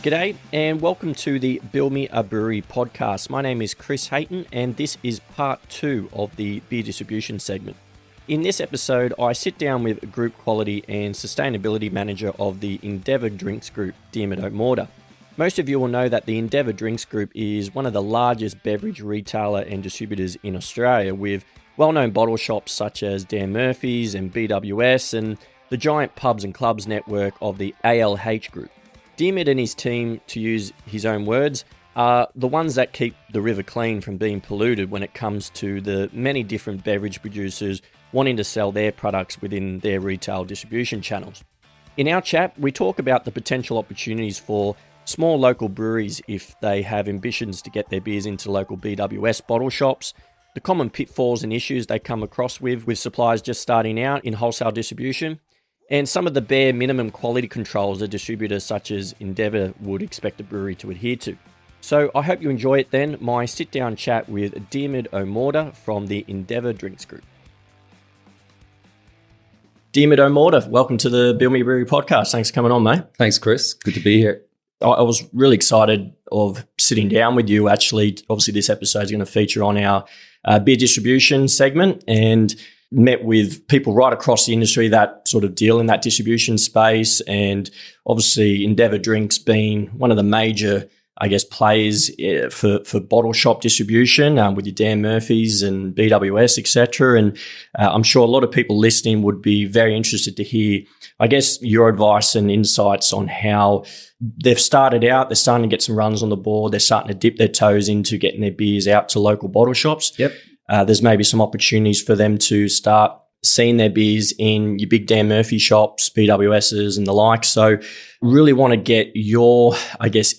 G'day and welcome to the Build Me a Brewery podcast. My name is Chris Hayton and this is part 2 of the beer distribution segment. In this episode, I sit down with Group Quality and Sustainability Manager of the Endeavour Drinks Group, Diarmaid O'Mordha. Most of you will know that the Endeavour Drinks Group is one of the largest beverage retailer and distributors in Australia, with well-known bottle shops such as Dan Murphy's and BWS and the giant pubs and clubs network of the ALH Group. Diarmaid and his team, to use his own words, are the ones that keep the river clean from being polluted when it comes to the many different beverage producers wanting to sell their products within their retail distribution channels. In our chat, we talk about the potential opportunities for small local breweries if they have ambitions to get their beers into local BWS bottle shops, the common pitfalls and issues they come across with suppliers just starting out in wholesale distribution, and some of the bare minimum quality controls a distributor such as Endeavour would expect a brewery to adhere to. So I hope you enjoy it then, my sit-down chat with Diarmaid O'Mordha from the Endeavour Drinks Group. Diarmaid O'Mordha, welcome to the Build Me a Brewery podcast. Thanks for coming on, mate. Thanks, Chris. Good to be here. I was really excited of sitting down with you, actually. Obviously, this episode is going to feature on our beer distribution segment, and met with people right across the industry that sort of deal in that distribution space. And obviously Endeavour Drinks being one of the major, players for bottle shop distribution with your Dan Murphy's and BWS, etc. And I'm sure a lot of people listening would be very interested to hear, your advice and insights on how they've started out. They're starting to get some runs on the board. They're starting to dip their toes into getting their beers out to local bottle shops. Yep. There's maybe some opportunities for them to start seeing their beers in your big Dan Murphy shops, BWSs and the like. So really want to get your,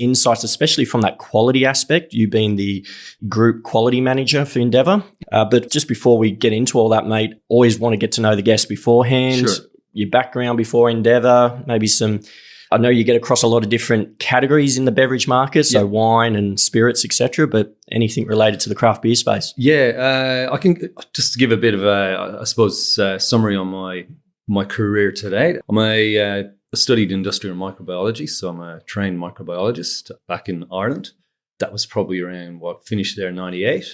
insights, especially from that quality aspect, you being the group quality manager for Endeavour. But just before we get into all that, mate, always want to get to know the guest beforehand, Sure. Your background before Endeavour, maybe I know you get across a lot of different categories in the beverage market, so wine and spirits, etc., but anything related to the craft beer space? Yeah, I can just give a bit of a, summary on my career today. I studied industrial microbiology, so I'm a trained microbiologist back in Ireland. That was probably around finished there in 98.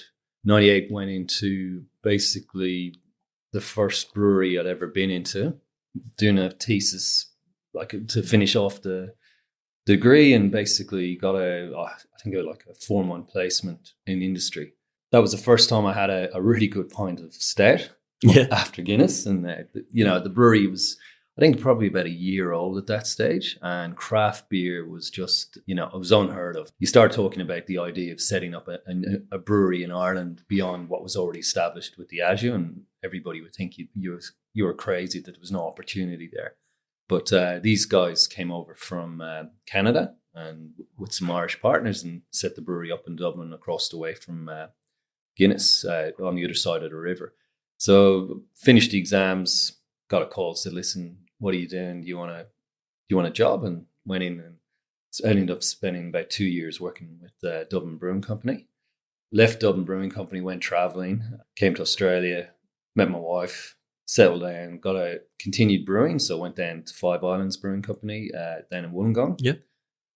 98 went into basically the first brewery I'd ever been into, doing a thesis to finish off the degree, and basically got a 4-month placement in industry. That was the first time I had a really good pint of stout after Guinness. And, the brewery was, I think, probably about a year old at that stage. And craft beer was just, it was unheard of. You start talking about the idea of setting up a brewery in Ireland beyond what was already established with the ALH, and everybody would think you were crazy that there was no opportunity there. But these guys came over from Canada and with some Irish partners and set the brewery up in Dublin across the way from Guinness on the other side of the river. So finished the exams, got a call, said, "Listen, what are you doing? Do you want a job?" And went in, and so I ended up spending about 2 years working with the Dublin Brewing Company. Left Dublin Brewing Company, went traveling, came to Australia, met my wife, settled down, got a continued brewing. So went down to Five Islands Brewing Company down in Wollongong. Yeah.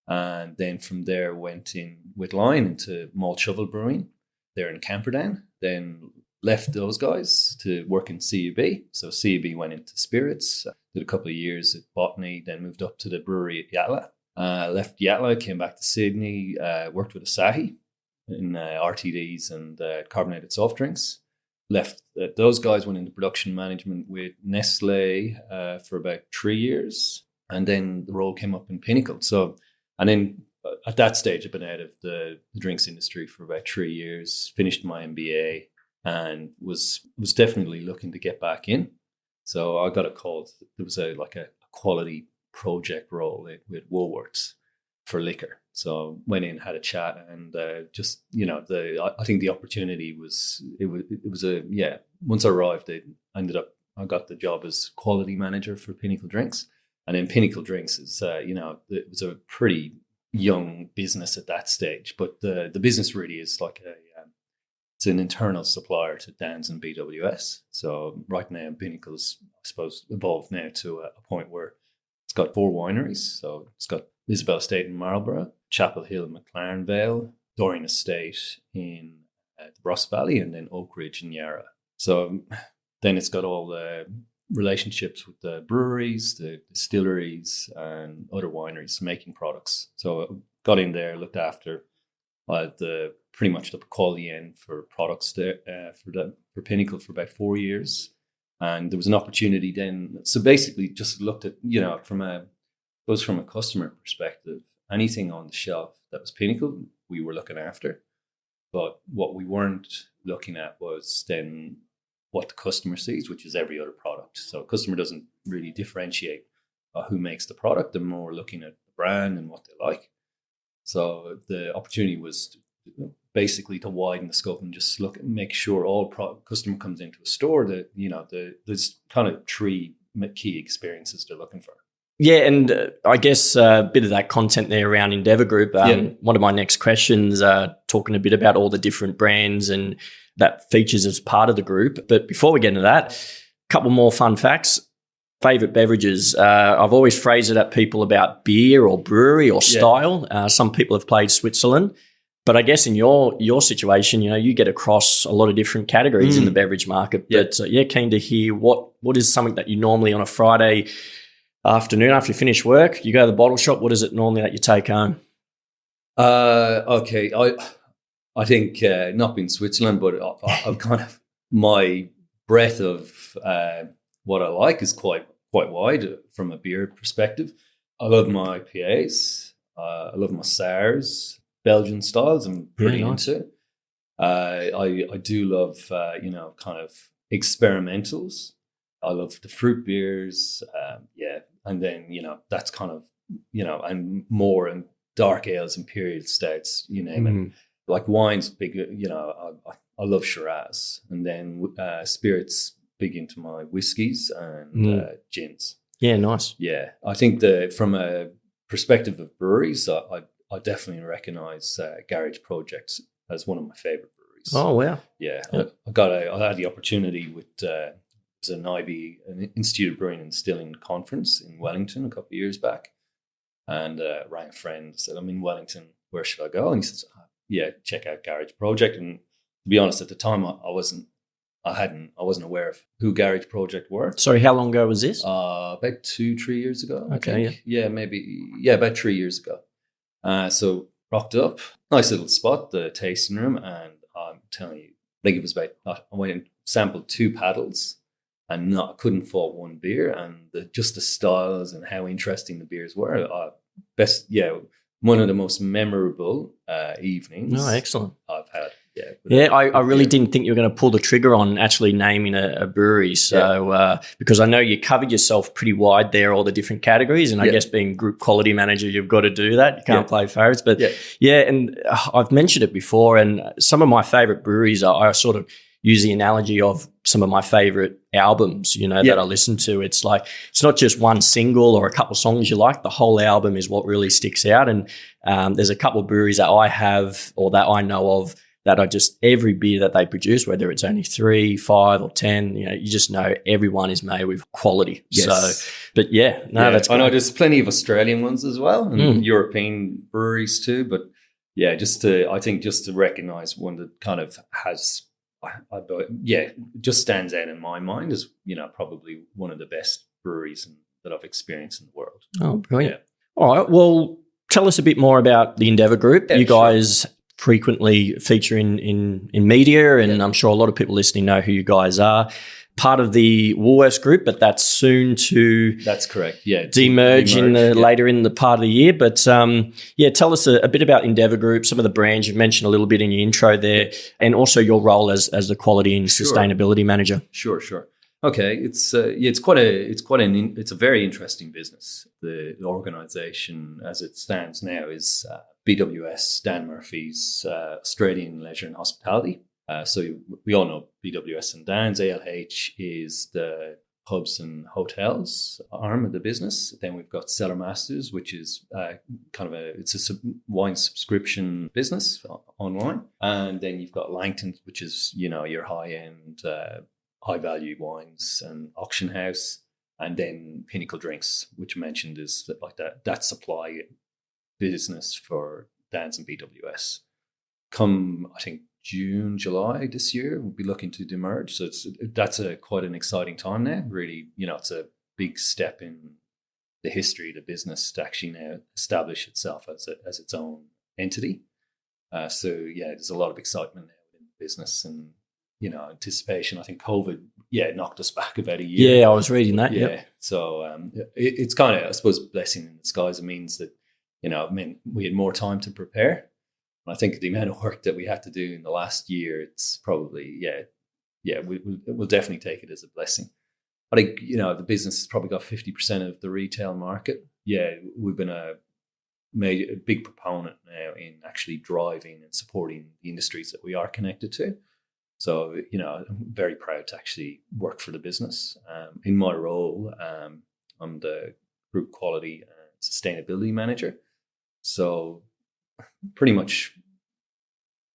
And then from there went in with Line into Malt Shovel Brewing there in Camperdown. Then left those guys to work in CUB. So CUB went into spirits, did a couple of years at Botany, then moved up to the brewery at Yatala. Left Yatala, came back to Sydney, worked with Asahi in RTDs and carbonated soft drinks. Left those guys, went into production management with Nestle for about 3 years, and then the role came up in Pinnacle. So, and then at that stage, I've been out of the drinks industry for about 3 years. Finished my MBA, and was definitely looking to get back in. So I got a call. There was a quality project role with Woolworths for liquor. So went in, had a chat, and I think the opportunity was once I arrived, I got the job as quality manager for Pinnacle Drinks, and then Pinnacle Drinks is it was a pretty young business at that stage, but the business really is it's an internal supplier to Dan's and BWS. So right now Pinnacle's, I suppose, evolved now to a point where it's got 4 wineries. So it's got Isabel Estate in Marlborough, Chapel Hill in McLaren Vale, Dorian Estate in the Ross Valley, and then Oak Ridge in Yarra. So then it's got all the relationships with the breweries, the distilleries, and other wineries making products. So I got in there, looked after the pretty much the quality end for products there for Pinnacle for about 4 years. And there was an opportunity then. So basically just looked at, from a customer perspective, anything on the shelf that was Pinnacle, we were looking after. But what we weren't looking at was then what the customer sees, which is every other product. So a customer doesn't really differentiate who makes the product. They're more looking at the brand and what they like. So the opportunity was basically to widen the scope and just make sure all customer comes into a store that, there's kind of 3 key experiences they're looking for. Yeah, and I guess a bit of that content there around Endeavour Group. One of my next questions, talking a bit about all the different brands and that features as part of the group. But before we get into that, a couple more fun facts. Favourite beverages. I've always phrased it at people about beer or brewery or style. Some people have played Switzerland. But I guess in your situation, you get across a lot of different categories in the beverage market. Yeah. But keen to hear what is something that you normally on a Friday afternoon after you finish work, you go to the bottle shop. What is it normally that you take home? Okay, I think not being Switzerland, but I've kind of my breadth of what I like is quite wide from a beer perspective. I love my IPAs. I love my sours, Belgian styles. I'm pretty into. I do love kind of experimentals. I love the fruit beers. And then, that's kind of, and more and dark ales, imperial stouts, you name it. Like wine's big, I love Shiraz. And then spirits, big into my whiskies and gins. Yeah, nice. Yeah, I think from a perspective of breweries, I definitely recognise Garage Project as one of my favourite breweries. Oh, wow. Yeah, I had the opportunity with... was an IB, an Institute of Brewing and Distilling conference in Wellington a couple of years back, and rang a friend, said, "I'm in Wellington. Where should I go?" And he says, check out Garage Project. And to be honest, at the time, I wasn't aware of who Garage Project were. Sorry, how long ago was this? About 2-3 years ago. Okay, about 3 years ago. So rocked up, nice little spot, the tasting room, and I'm telling you, it was about. I went and sampled 2 paddles. And couldn't fault one beer, and just the styles and how interesting the beers were. One of the most memorable evenings. Oh, excellent! I've had. I really didn't think you were going to pull the trigger on actually naming a brewery. So because I know you covered yourself pretty wide there, all the different categories, and I guess being group quality manager, you've got to do that. You can't play favourites, but and I've mentioned it before. And some of my favourite breweries, I sort of use the analogy of some of my favorite albums, that I listen to. It's like, it's not just one single or a couple songs you like. The whole album is what really sticks out. And there's a couple of breweries that I have or that I know of that are just every beer that they produce, whether it's only 3, 5 or 10, you just know everyone is made with quality. Yes. So, but that's great. I know there's plenty of Australian ones as well and European breweries too. But just to recognize one that kind of has, just stands out in my mind as, probably one of the best breweries that I've experienced in the world. Oh, brilliant. Yeah. All right. Well, tell us a bit more about the Endeavour Group. You guys frequently feature in media, and I'm sure a lot of people listening know who you guys are. Part of the Woolworths Group, but that's soon to... That's correct, demerge later in the part of the year. But tell us a bit about Endeavour Group, some of the brands you've mentioned a little bit in your intro there, and also your role as the quality and sustainability manager. Sure. Okay, it's a very interesting business. The organisation as it stands now is BWS, Dan Murphy's Australian Leisure and Hospitality. So we all know BWS and Dan's. ALH is the pubs and hotels arm of the business. Then we've got Cellar Masters, which is it's a wine subscription business online. And then you've got Langton, which is, your high-end, high-value wines and auction house. And then Pinnacle Drinks, which I mentioned is like that supply business for Dan's and BWS. Come, I think, June, July this year, we'll be looking to demerge. So that's quite an exciting time now. Really, it's a big step in the history of the business to actually now establish itself as its own entity. So there's a lot of excitement now within the business and, anticipation. I think COVID, knocked us back about a year. Yeah, I was reading that. Yeah. Yep. So it's kind of, I suppose, a blessing in disguise. It means that, we had more time to prepare. And I think the amount of work that we had to do in the last year, it's probably, we'll definitely take it as a blessing. I think, the business has probably got 50% of the retail market. Yeah, we've been a big proponent now in actually driving and supporting the industries that we are connected to. So, I'm very proud to actually work for the business. In my role, I'm the Group Quality and Sustainability Manager. So pretty much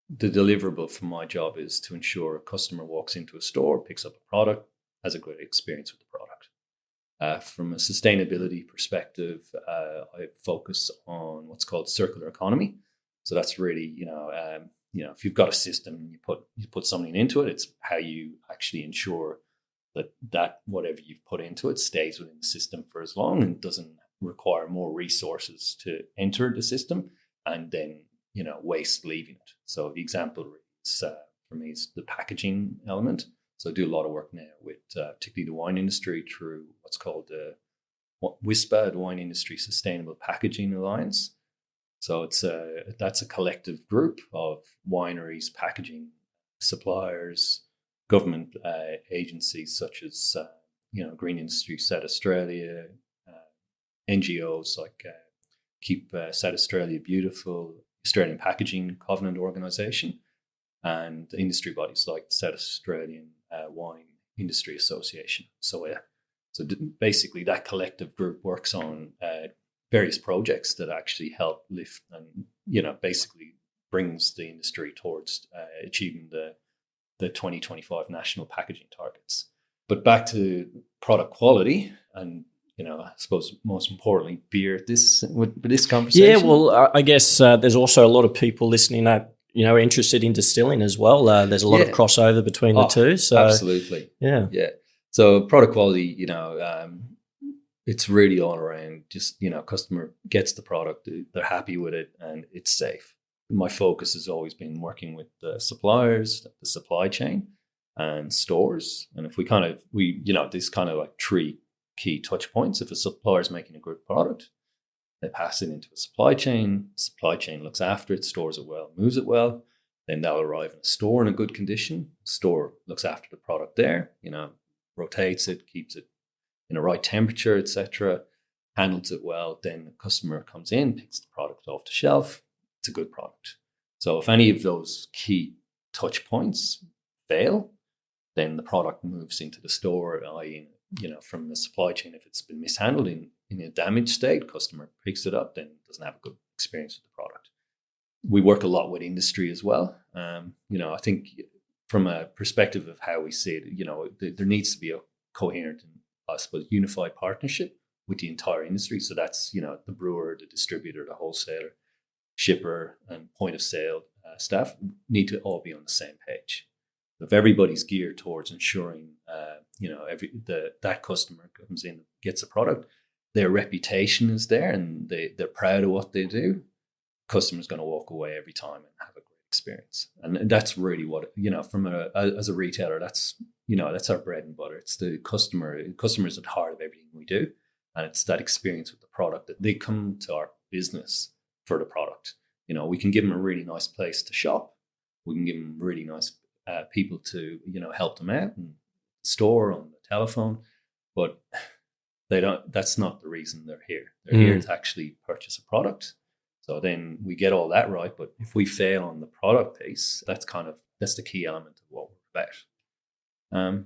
the deliverable for my job is to ensure a customer walks into a store, picks up a product, has a great experience with the product. From a sustainability perspective, I focus on what's called circular economy. So that's really, if you've got a system and you put something into it, it's how you actually ensure that whatever you've put into it stays within the system for as long and doesn't require more resources to enter the system and then, waste leaving it. So the example is, for me, is the packaging element. So I do a lot of work now with particularly the wine industry through what's called the WISPA, the Wine Industry Sustainable Packaging Alliance. So that's a collective group of wineries, packaging suppliers, government agencies such as Green Industry South Australia, NGOs like Keep South Australia Beautiful, Australian Packaging Covenant Organisation, and industry bodies like the South Australian Wine Industry Association. So basically that collective group works on various projects that actually help lift and, basically brings the industry towards achieving the 2025 national packaging targets. But back to product quality and, I suppose most importantly, beer with this conversation. Yeah, well, I guess there's also a lot of people listening that, are interested in distilling as well. There's a lot of crossover between the two. So absolutely. Yeah. So product quality, it's really all around just, customer gets the product, they're happy with it and it's safe. My focus has always been working with the suppliers, the supply chain and stores. And if these kind of like three key touch points. If a supplier is making a good product, they pass it into a supply chain looks after it, stores it well, moves it well, then they'll arrive in a store in a good condition. Store looks after the product there, rotates it, keeps it in the right temperature, etc., handles it well. Then the customer comes in, picks the product off the shelf. It's a good product. So if any of those key touch points fail, then the product moves into the store, i.e., from the supply chain. If it's been mishandled in a damaged state, customer picks it up, then doesn't have a good experience with the product. We work a lot with industry as well. I think from a perspective of how we see it, there needs to be a coherent and, I suppose, unified partnership with the entire industry. So that's, the brewer, the distributor, the wholesaler, shipper, and point of sale staff need to all be on the same page. If everybody's geared towards ensuring, that customer comes in, gets a product, their reputation is there, and they're proud of what they do. Customer's going to walk away every time and have a great experience, and that's really what as a retailer, that's our bread and butter. It's the customer. The customer is at the heart of everything we do, and it's that experience with the product that they come to our business for the product. We can give them a really nice place to shop. We can give them really nice people to help them out and store on the telephone, but that's not the reason they're here. They're here to actually purchase a product. So then we get all that right, but if we fail on the product piece, that's the key element of what we're about.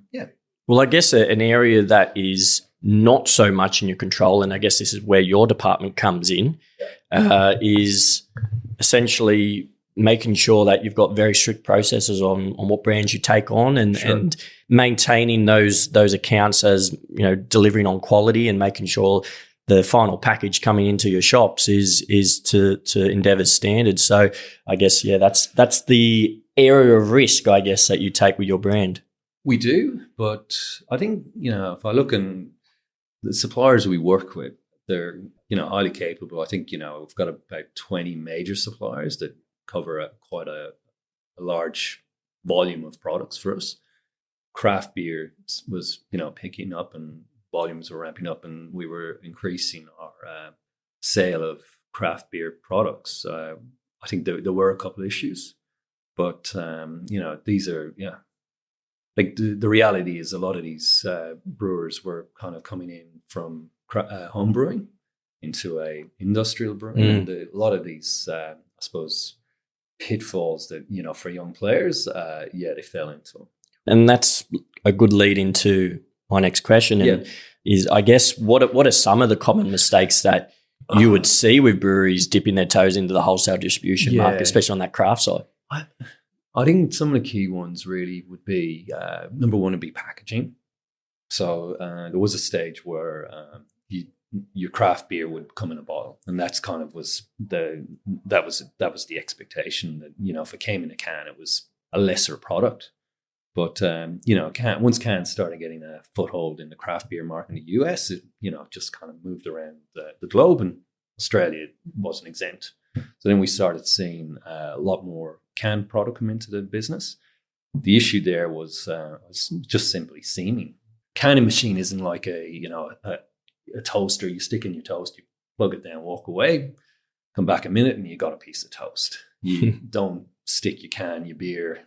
Well, I guess an area that is not so much in your control, and I guess this is where your department comes in, is essentially making sure that you've got very strict processes on what brands you take on and maintaining those accounts as, delivering on quality and making sure the final package coming into your shops is to Endeavour's standards. So I guess, that's the area of risk, I guess, that you take with your brand. We do, but I think, if I look in the suppliers we work with, they're, highly capable. I think, we've got about 20 major suppliers that cover quite a large volume of products for us. Craft beer was, picking up and volumes were ramping up, and we were increasing our sale of craft beer products. I think there were a couple of issues, but, these are, like the reality is a lot of these brewers were kind of coming in from home brewing into a industrial brewing. And a lot of these, I suppose, pitfalls that, for young players, they fell into. And that's a good lead into my next question. And is, I guess, what are some of the common mistakes that you would see with breweries dipping their toes into the wholesale distribution market, especially on that craft side? I think some of the key ones really would be, number one would be packaging. So there was a stage where your craft beer would come in a bottle, and that's kind of that was the expectation that, if it came in a can, it was a lesser product. But once cans started getting a foothold in the craft beer market in the US, it just kind of moved around the globe, and Australia wasn't exempt. So then we started seeing a lot more canned product come into the business. The issue there was just simply seaming. Canning machine isn't like a toaster. You stick in your toast, you plug it down, walk away, come back a minute, and you got a piece of toast. You don't stick your beer,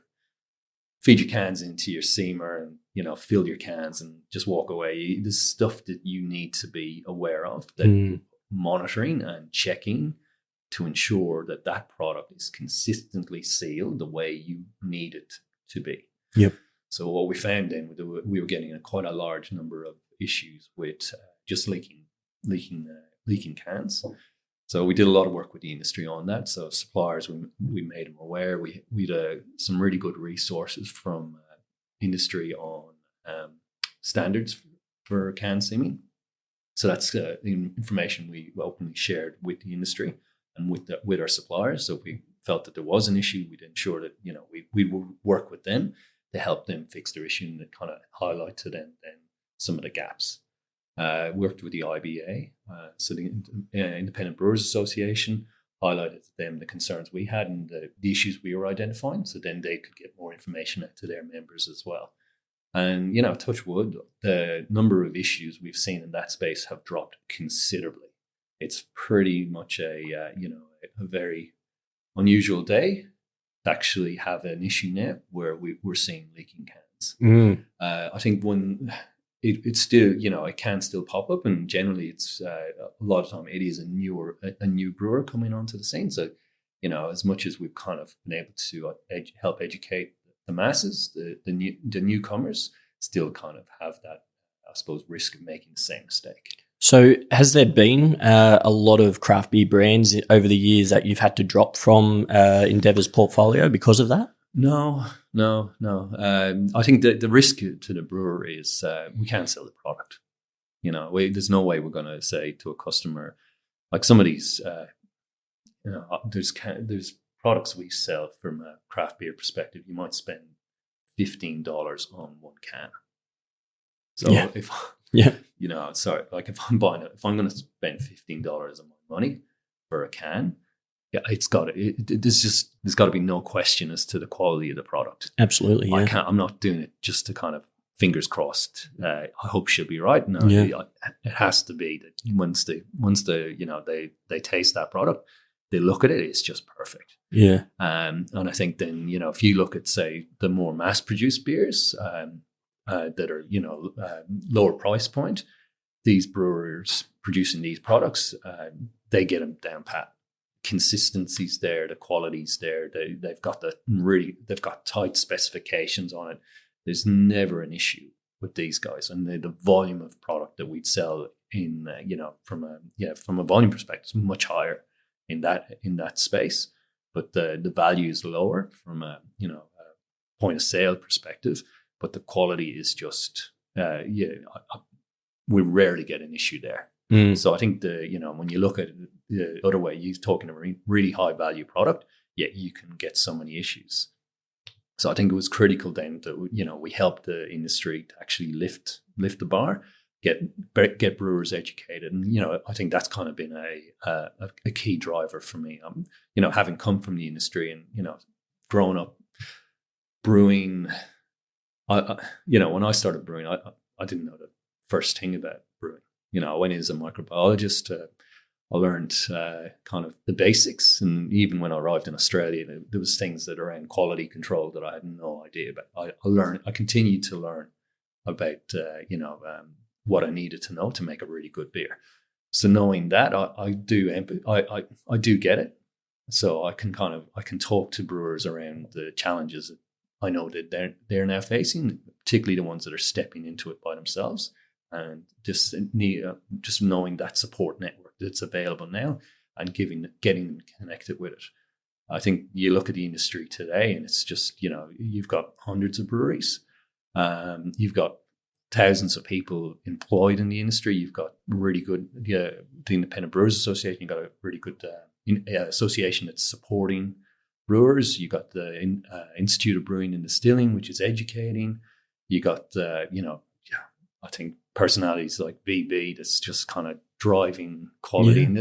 feed your cans into your seamer and, fill your cans and just walk away. There's stuff that you need to be aware of, that monitoring and checking to ensure that that product is consistently sealed the way you need it to be. Yep. So what we found then, we were getting quite a large number of issues with just leaking cans. So we did a lot of work with the industry on that. So suppliers, we made them aware. We had some really good resources from industry on standards for can seaming. So that's the information we openly shared with the industry and with our suppliers. So if we felt that there was an issue, we'd ensure that we would work with them to help them fix their issue and kind of highlight to them then some of the gaps. Worked with the IBA, so the Independent Brewers Association, highlighted to them the concerns we had and the issues we were identifying, so then they could get more information out to their members as well. And, touch wood, the number of issues we've seen in that space have dropped considerably. It's pretty much a very unusual day to actually have an issue now where we're seeing leaking cans. I think when it's still, it can still pop up, and generally it's a lot of time it is a new brewer coming onto the scene. So, as much as we've kind of been able to help educate the masses, the newcomers still kind of have that, I suppose, risk of making the same mistake. So has there been a lot of craft beer brands over the years that you've had to drop from Endeavour's portfolio because of that? No. I think the risk to the brewery is we can't sell the product. There's no way we're going to say to a customer, like some of these, there's products we sell from a craft beer perspective. You might spend $15 on one can. So if I'm buying it, if I'm going to spend $15 of my money for a can, there's got to be no question as to the quality of the product. Absolutely, yeah. I'm not doing it just to kind of fingers crossed. I hope she'll be right. No, it has to be that once they taste that product, they look at it, it's just perfect. Yeah. And I think then if you look at, say, the more mass produced beers that are lower price point, these brewers producing these products, they get them down pat. Consistency's there, the quality's there. They've got tight specifications on it. There's never an issue with these guys, and the volume of product that we'd sell in from a volume perspective is much higher in that space, but the value is lower from a point of sale perspective, but the quality is just we rarely get an issue there. So I think when you look at it the other way, you're talking a really high value product, yet you can get so many issues. So I think it was critical then that we helped the industry to actually lift the bar, get brewers educated, and I think that's kind of been a key driver for me. Having come from the industry and growing up brewing, when I started brewing, I didn't know the first thing about brewing. I went in as a microbiologist. I learned kind of the basics, and even when I arrived in Australia, there was things that are around quality control that I had no idea about. I continued to learn about what I needed to know to make a really good beer. So knowing that, I do get it. So I can talk to brewers around the challenges that I know that they're now facing, particularly the ones that are stepping into it by themselves, and just knowing that support network that's available now and getting them connected with it. I think you look at the industry today, and it's just you've got hundreds of breweries, you've got thousands of people employed in the industry. You've got really good, the Independent Brewers Association. You've got a really good association that's supporting brewers. You got the Institute of Brewing and Distilling, which is educating. You got I think personalities like VB that's just kind of driving quality, and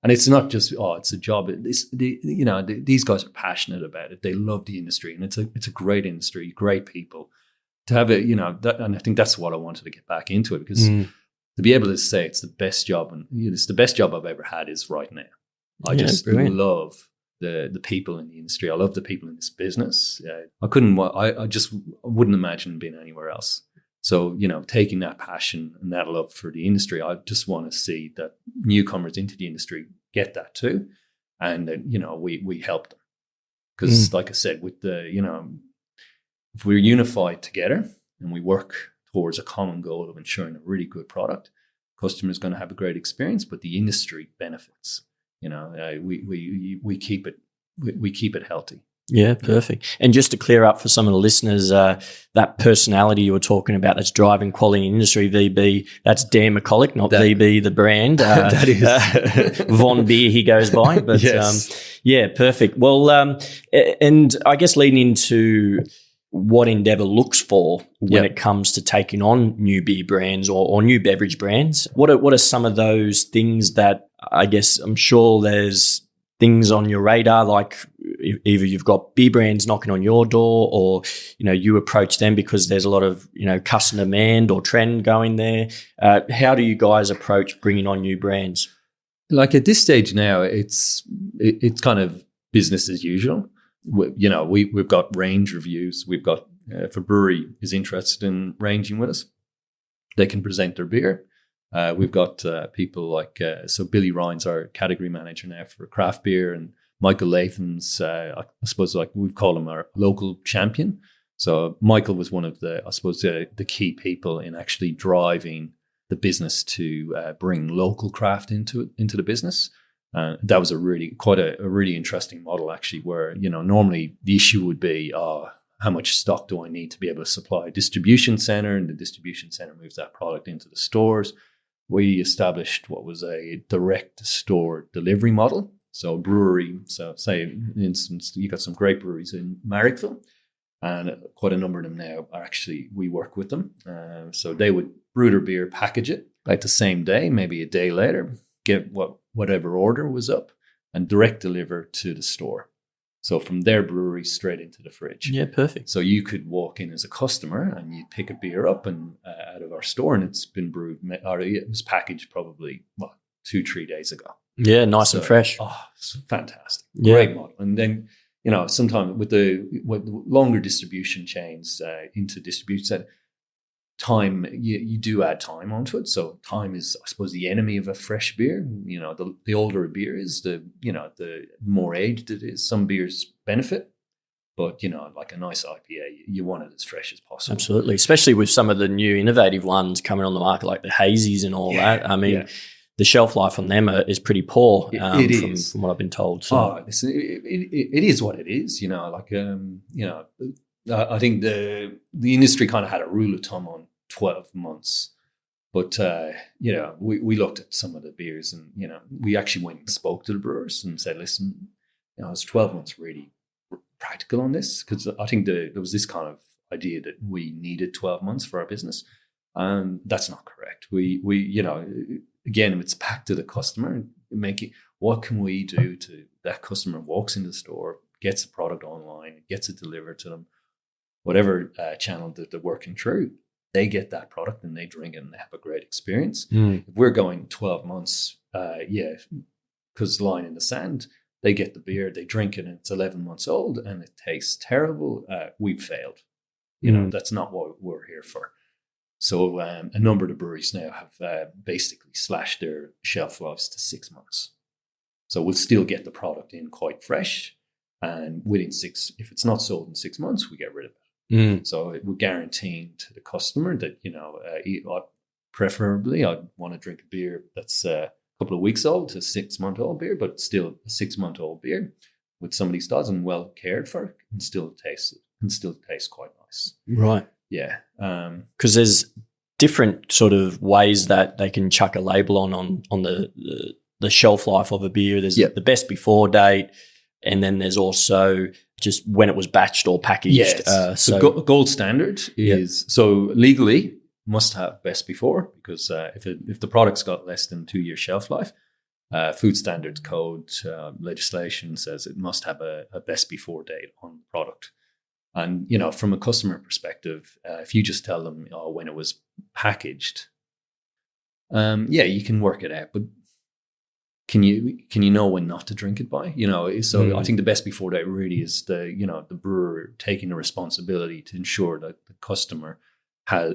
it's not just it's a job. These guys are passionate about it. They love the industry, and it's a great industry, great people. To have it, and I think that's what I wanted to get back into it, because to be able to say it's the best job, and it's the best job I've ever had is right now. I just love the people in the industry. I love the people in this business. I just wouldn't imagine being anywhere else. So, taking that passion and that love for the industry, I just want to see that newcomers into the industry get that too. And then, we help them. Because like I said, with if we're unified together and we work towards a common goal of ensuring a really good product, customers going to have a great experience, but the industry benefits. We keep it healthy. Yeah, perfect. And just to clear up for some of the listeners, that personality you were talking about that's driving quality in the industry, VB, that's Dan McCulloch, not VB the brand. That is Von Beer he goes by. But yes. Perfect. Well, and I guess leading into what Endeavour looks for when it comes to taking on new beer brands or new beverage brands, what are some of those things that I guess I'm sure there's things on your radar, like either you've got beer brands knocking on your door, or you approach them because there's a lot of customer demand or trend going there. How do you guys approach bringing on new brands? Like at this stage now, it's kind of business as usual. We've got range reviews. We've got if a brewery is interested in ranging with us, they can present their beer. We've got people like so Billy Ryan's our category manager now for craft beer, and Michael Latham's I suppose like we've called him our local champion. So Michael was one of the key people in actually driving the business to bring local craft into the business. That was a really interesting model actually, where normally the issue would be how much stock do I need to be able to supply a distribution center, and the distribution center moves that product into the stores. We established what was a direct store delivery model. So a brewery, so say for instance, you got some great breweries in Marrickville, and quite a number of them now are actually, we work with them. So they would brew their beer, package it like the same day, maybe a day later, get whatever order was up, and direct deliver to the store. So from their brewery straight into the fridge. Yeah, perfect. So you could walk in as a customer and you'd pick a beer up and out of our store, and it's been brewed, or it was packaged probably 2-3 days ago. Yeah, nice and fresh. Oh, it's fantastic. Great model. And then, sometimes with longer distribution chains into distribution center, time, you do add time onto it. So time is, I suppose, the enemy of a fresh beer. The older a beer is, the more aged it is. Some beers benefit, but like a nice IPA, you want it as fresh as possible. Absolutely, especially with some of the new innovative ones coming on the market, like the hazies and all that. I mean, the shelf life on them is pretty poor. From what I've been told. So. It is what it is. I think the industry kind of had a rule of thumb on 12 months But, we looked at some of the beers and, we actually went and spoke to the brewers and said, listen, is 12 months really practical on this? Because I think there was this kind of idea that we needed 12 months for our business. And that's not correct. We again, it's back to the customer, what can we do to that customer walks into the store, gets the product online, gets it delivered to them, whatever channel that they're working through. They get that product and they drink it and they have a great experience. If we're going 12 months, because line in the sand, they get the beer, they drink it, and it's 11 months old and it tastes terrible. We've failed. That's not what we're here for. So a number of the breweries now have basically slashed their shelf lives to 6 months. So we'll still get the product in quite fresh, and within if it's not sold in 6 months, we get rid of it. So we're guaranteeing to the customer that, preferably I'd want to drink a beer that's a couple of weeks old to 6 month old beer, but still a 6 month old beer with somebody styles and well cared for, can still taste quite nice. Right. Yeah. Because there's different sort of ways that they can chuck a label on the shelf life of a beer. There's the best before date, and then there's also just when it was batched or packaged. Yes. So gold standard is, so legally must have best before, because if the product's got less than 2 year shelf life, food standards code legislation says it must have a best before date on the product. And, from a customer perspective, if you just tell them when it was packaged, you can work it out, but can you know when not to drink it by? So I think the best before date really is the brewer taking the responsibility to ensure that the customer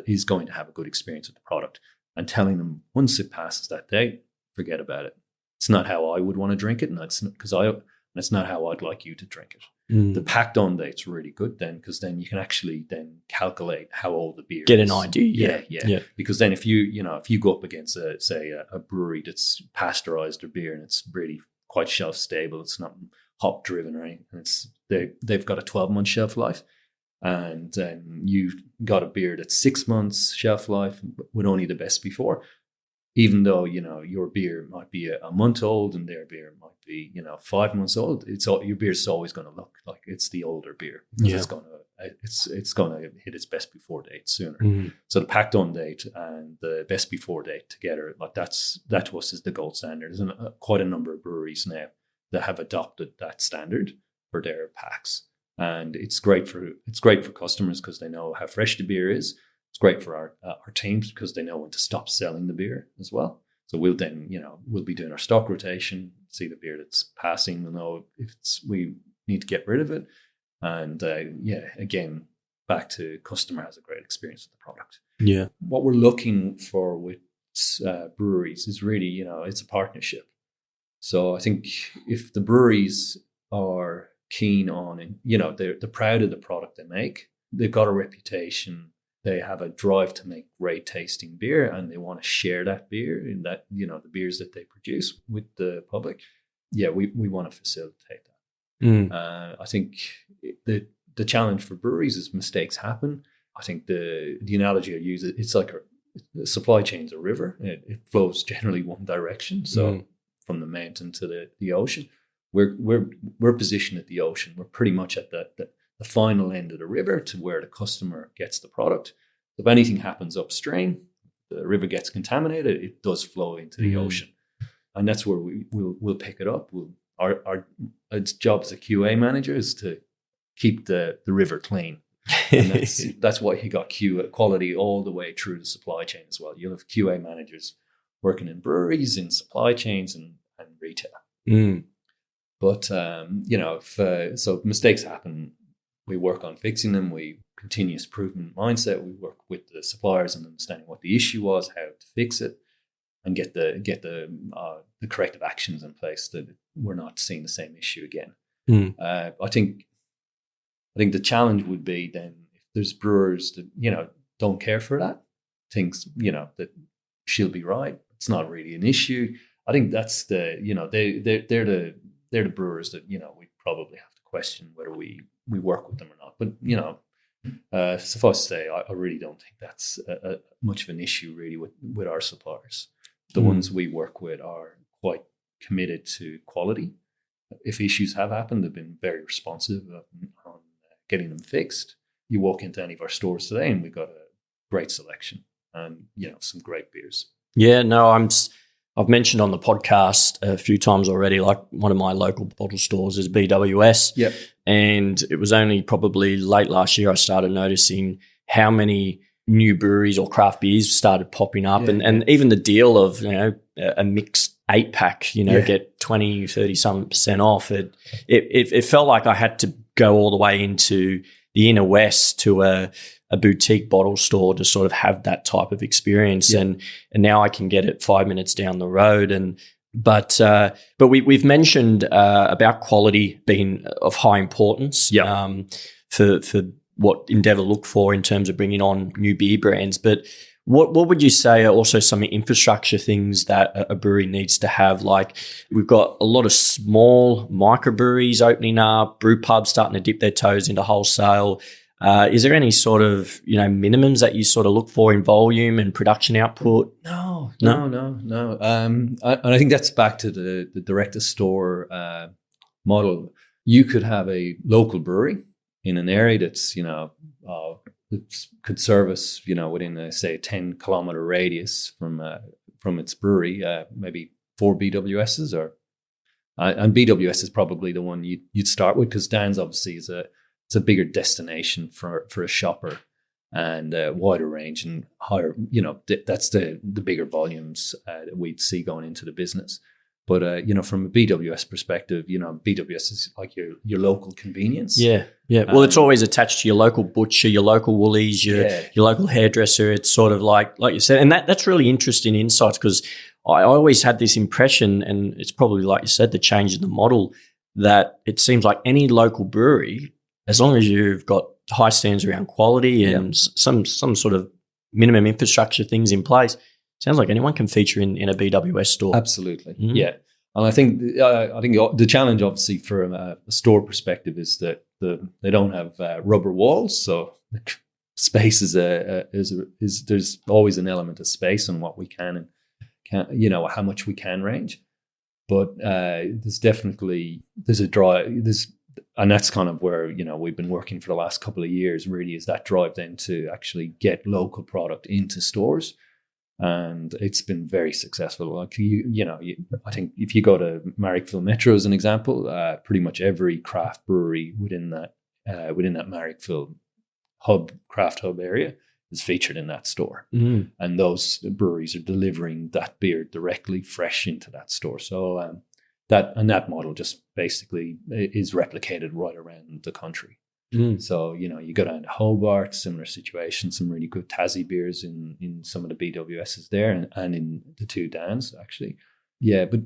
is going to have a good experience with the product, and telling them once it passes that date, forget about it. It's not how I would want to drink it, and that's not how I'd like you to drink it. The packed on date's really good then, because then you can actually then calculate how old the beer Get is. an idea. Yeah. Because then if you go up against a brewery that's pasteurized their beer and it's really quite shelf stable, it's not hop driven or anything, and they've got a 12-month shelf life, and then you've got a beer that's 6 months shelf life with only the best before. Even though, your beer might be a month old and their beer might be, 5 months old, your beer's always going to look like it's the older beer. It's going to hit its best before date sooner. So the packed on date and the best before date together, that to us is the gold standard. There's quite a number of breweries now that have adopted that standard for their packs, and it's great for customers because they know how fresh the beer is. It's great for our teams because they know when to stop selling the beer as well. So we'll then, we'll be doing our stock rotation, see the beer that's passing, we'll know if we need to get rid of it. And again, back to customer has a great experience with the product. Yeah. What we're looking for with breweries is really, it's a partnership. So I think if the breweries are keen on it, they're proud of the product they make, they've got a reputation, they have a drive to make great tasting beer, and they want to share that beer in that, the beers that they produce with the public. Yeah, we want to facilitate that. I think the challenge for breweries is mistakes happen. I think the analogy I use, it's like a supply chain's a river. It flows generally one direction. So from the mountain to the ocean, we're positioned at the ocean. We're pretty much at the final end of the river to where the customer gets the product. If anything happens upstream, the river gets contaminated, it does flow into the ocean. And that's where we'll pick it up. Our job as a QA manager is to keep the river clean. And that's why he got quality all the way through the supply chain as well. You'll have QA managers working in breweries, in supply chains and retail. But, so mistakes happen. We work on fixing them. We continuous improvement mindset. We work with the suppliers and understanding what the issue was, how to fix it, and get the corrective actions in place that we're not seeing the same issue again. I think the challenge would be then if there's brewers that don't care for that, thinks that she'll be right. It's not really an issue. I think that's they're the brewers that we probably have to question whether we work with them or not. But Suffice to say, I really don't think that's much of an issue really with our suppliers. The ones we work with are quite committed to quality. If issues have happened, they've been very responsive on getting them fixed. You walk into any of our stores today and we've got a great selection and, some great beers. Yeah, no, I've mentioned on the podcast a few times already, like one of my local bottle stores is BWS. Yep. And it was only probably late last year I started noticing how many new breweries or craft beers started popping up. And even the deal of, a mixed 8-pack, get 20, 30% off. It felt like I had to go all the way into the inner west to a boutique bottle store to sort of have that type of experience. Yeah. And now I can get it 5 minutes down the road. But we've mentioned about quality being of high importance for what Endeavour look for in terms of bringing on new beer brands. But what would you say are also some infrastructure things that a brewery needs to have? Like we've got a lot of small microbreweries opening up, brew pubs starting to dip their toes into wholesale. Is there any sort of, minimums that you sort of look for in volume and production output? No. And I think that's back to the direct-to-store model. You could have a local brewery in an area that's, that could service, within a, say, 10-kilometer radius from its brewery, maybe 4 BWSs and BWS is probably the one you'd start with because Dan's obviously it's a bigger destination for a shopper and a wider range and higher, that's the bigger volumes that we'd see going into the business. But, from a BWS perspective, BWS is like your local convenience. Yeah. Well, it's always attached to your local butcher, your local Woolies, your local hairdresser. It's sort of like you said, and that's really interesting insights because I always had this impression, and it's probably like you said, the change in the model, that it seems like any local brewery, as long as you've got high standards around quality and some sort of minimum infrastructure things in place, sounds like anyone can feature in a BWS store. Absolutely, yeah. And I think the challenge, obviously, from a store perspective, is that they don't have rubber walls, so space is there's always an element of space on what we can and can't, how much we can range. But there's a drive. And that's kind of where, we've been working for the last couple of years, really, is that drive then to actually get local product into stores. And it's been very successful. Like, I think if you go to Marrickville Metro as an example, pretty much every craft brewery within that Marrickville craft hub area is featured in that store. And those breweries are delivering that beer directly fresh into that store. So that model just basically is replicated right around the country. So, you go down to Hobart, similar situation, some really good Tassie beers in some of the BWSs there and in the two Dans, actually. Yeah, but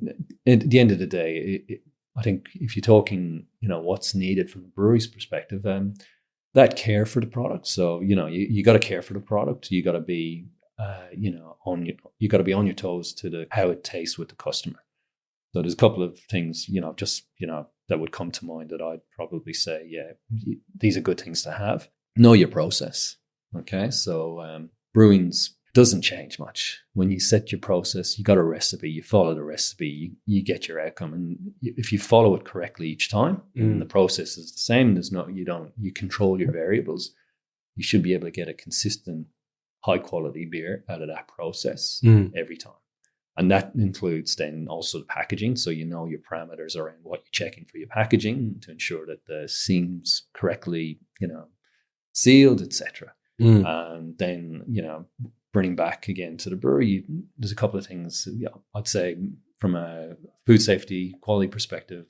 at the end of the day, I think if you're talking, what's needed from a brewery's perspective, that care for the product. So, you got to care for the product. You got to be, you got to be on your toes to how it tastes with the customer. So there's a couple of things, that would come to mind that I'd probably say, these are good things to have. Know your process. Okay. So brewing's doesn't change much. When you set your process, you got a recipe, you follow the recipe, you get your outcome. And if you follow it correctly each time, and the process is the same, you control your variables, you should be able to get a consistent, high quality beer out of that process every time. And that includes then also the packaging. So your parameters around what you're checking for your packaging to ensure that the seam's correctly, sealed, etc. And then, bringing back again to the brewery, there's a couple of things, I'd say from a food safety quality perspective,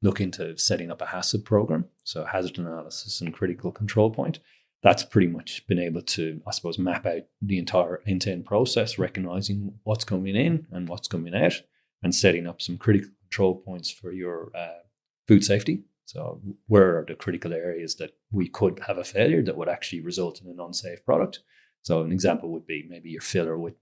look into setting up a HACCP program. So hazard analysis and critical control point. That's pretty much been able to, I suppose, map out the entire end-to-end process, recognizing what's coming in and what's coming out, and setting up some critical control points for your food safety. So where are the critical areas that we could have a failure that would actually result in an unsafe product? So an example would be maybe your filler with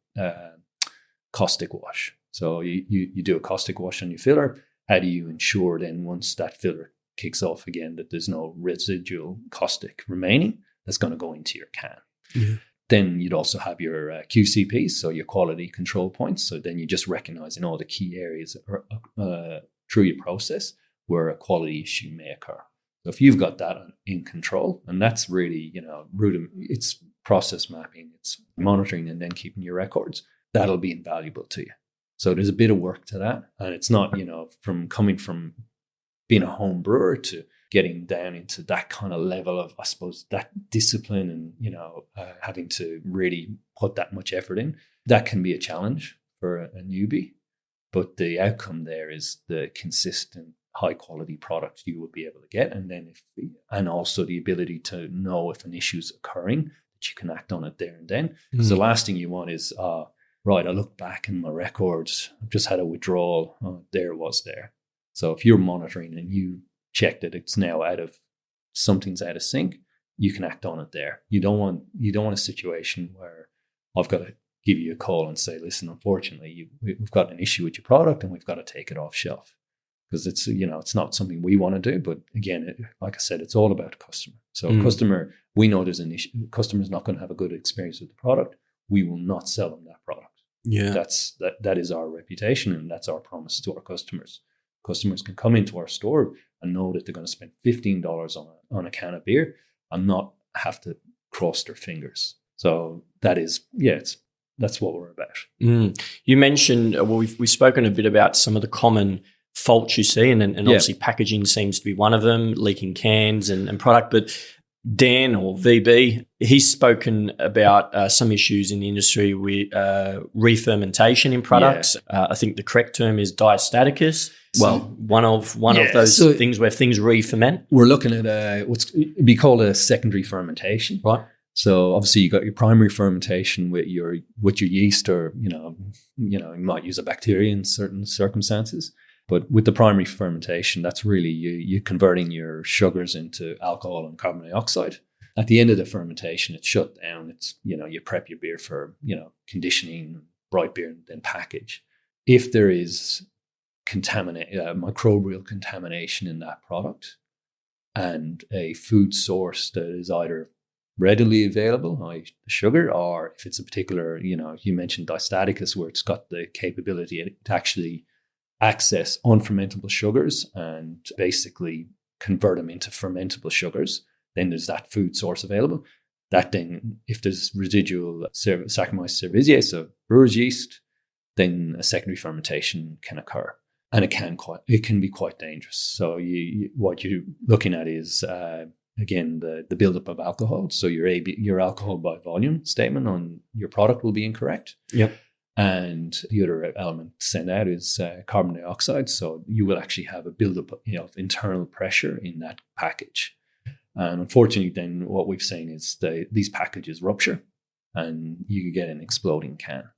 caustic wash. So you do a caustic wash on your filler. How do you ensure then once that filler kicks off again that there's no residual caustic remaining that's going to go into your can. Yeah. Then you'd also have your QCPs, so your quality control points. So then you just recognize in all the key areas through your process where a quality issue may occur. So if you've got that in control, and that's really, it's process mapping, it's monitoring and then keeping your records, that'll be invaluable to you. So there's a bit of work to that. And it's not, from coming from being a home brewer to getting down into that kind of level of, I suppose, that discipline and, having to really put that much effort in. That can be a challenge for a newbie. But the outcome there is the consistent, high quality product you will be able to get. And then and also the ability to know if an issue is occurring, that you can act on it there and then. Because the last thing you want is, right, I look back in my records, I've just had a withdrawal, there it was there. So if you're monitoring and you check that it's now something's out of sync, you can act on it there. You don't want a situation where I've got to give you a call and say, listen, unfortunately, we've got an issue with your product and we've got to take it off shelf. Because it's, it's not something we want to do. But again, like I said, it's all about customer. So customer, we know there's an issue. Customer's not going to have a good experience with the product. We will not sell them that product. Yeah, that is our reputation, and that's our promise to our customers. Customers can come into our store and know that they're going to spend $15 on a can of beer and not have to cross their fingers. So that is, that's what we're about. You mentioned, we've spoken a bit about some of the common faults you see, and obviously packaging seems to be one of them, leaking cans and product. But Dan, or VB, he's spoken about some issues in the industry with re-fermentation in products. I think the correct term is diastaticus. Well, one of those things where things re-ferment. We're looking at what's be called a secondary fermentation. Right. So obviously you got your primary fermentation with your yeast, or you might use a bacteria in certain circumstances. But with the primary fermentation, that's really you converting your sugars into alcohol and carbon dioxide. At the end of the fermentation, it's shut down. It's, you prep your beer for, conditioning, bright beer, and then package. If there is microbial contamination in that product and a food source that is either readily available, like the sugar, or if it's a particular, you mentioned diastaticus, where it's got the capability to actually access unfermentable sugars and basically convert them into fermentable sugars, then there's that food source available. That then, if there's residual Saccharomyces cerevisiae, so brewer's yeast, then a secondary fermentation can occur, and it can be quite dangerous. So what you're looking at is again the buildup of alcohol. So your alcohol by volume statement on your product will be incorrect. Yep. And the other element to send out is carbon dioxide. So you will actually have a buildup of internal pressure in that package. And unfortunately, then what we've seen is these packages rupture and you get an exploding can.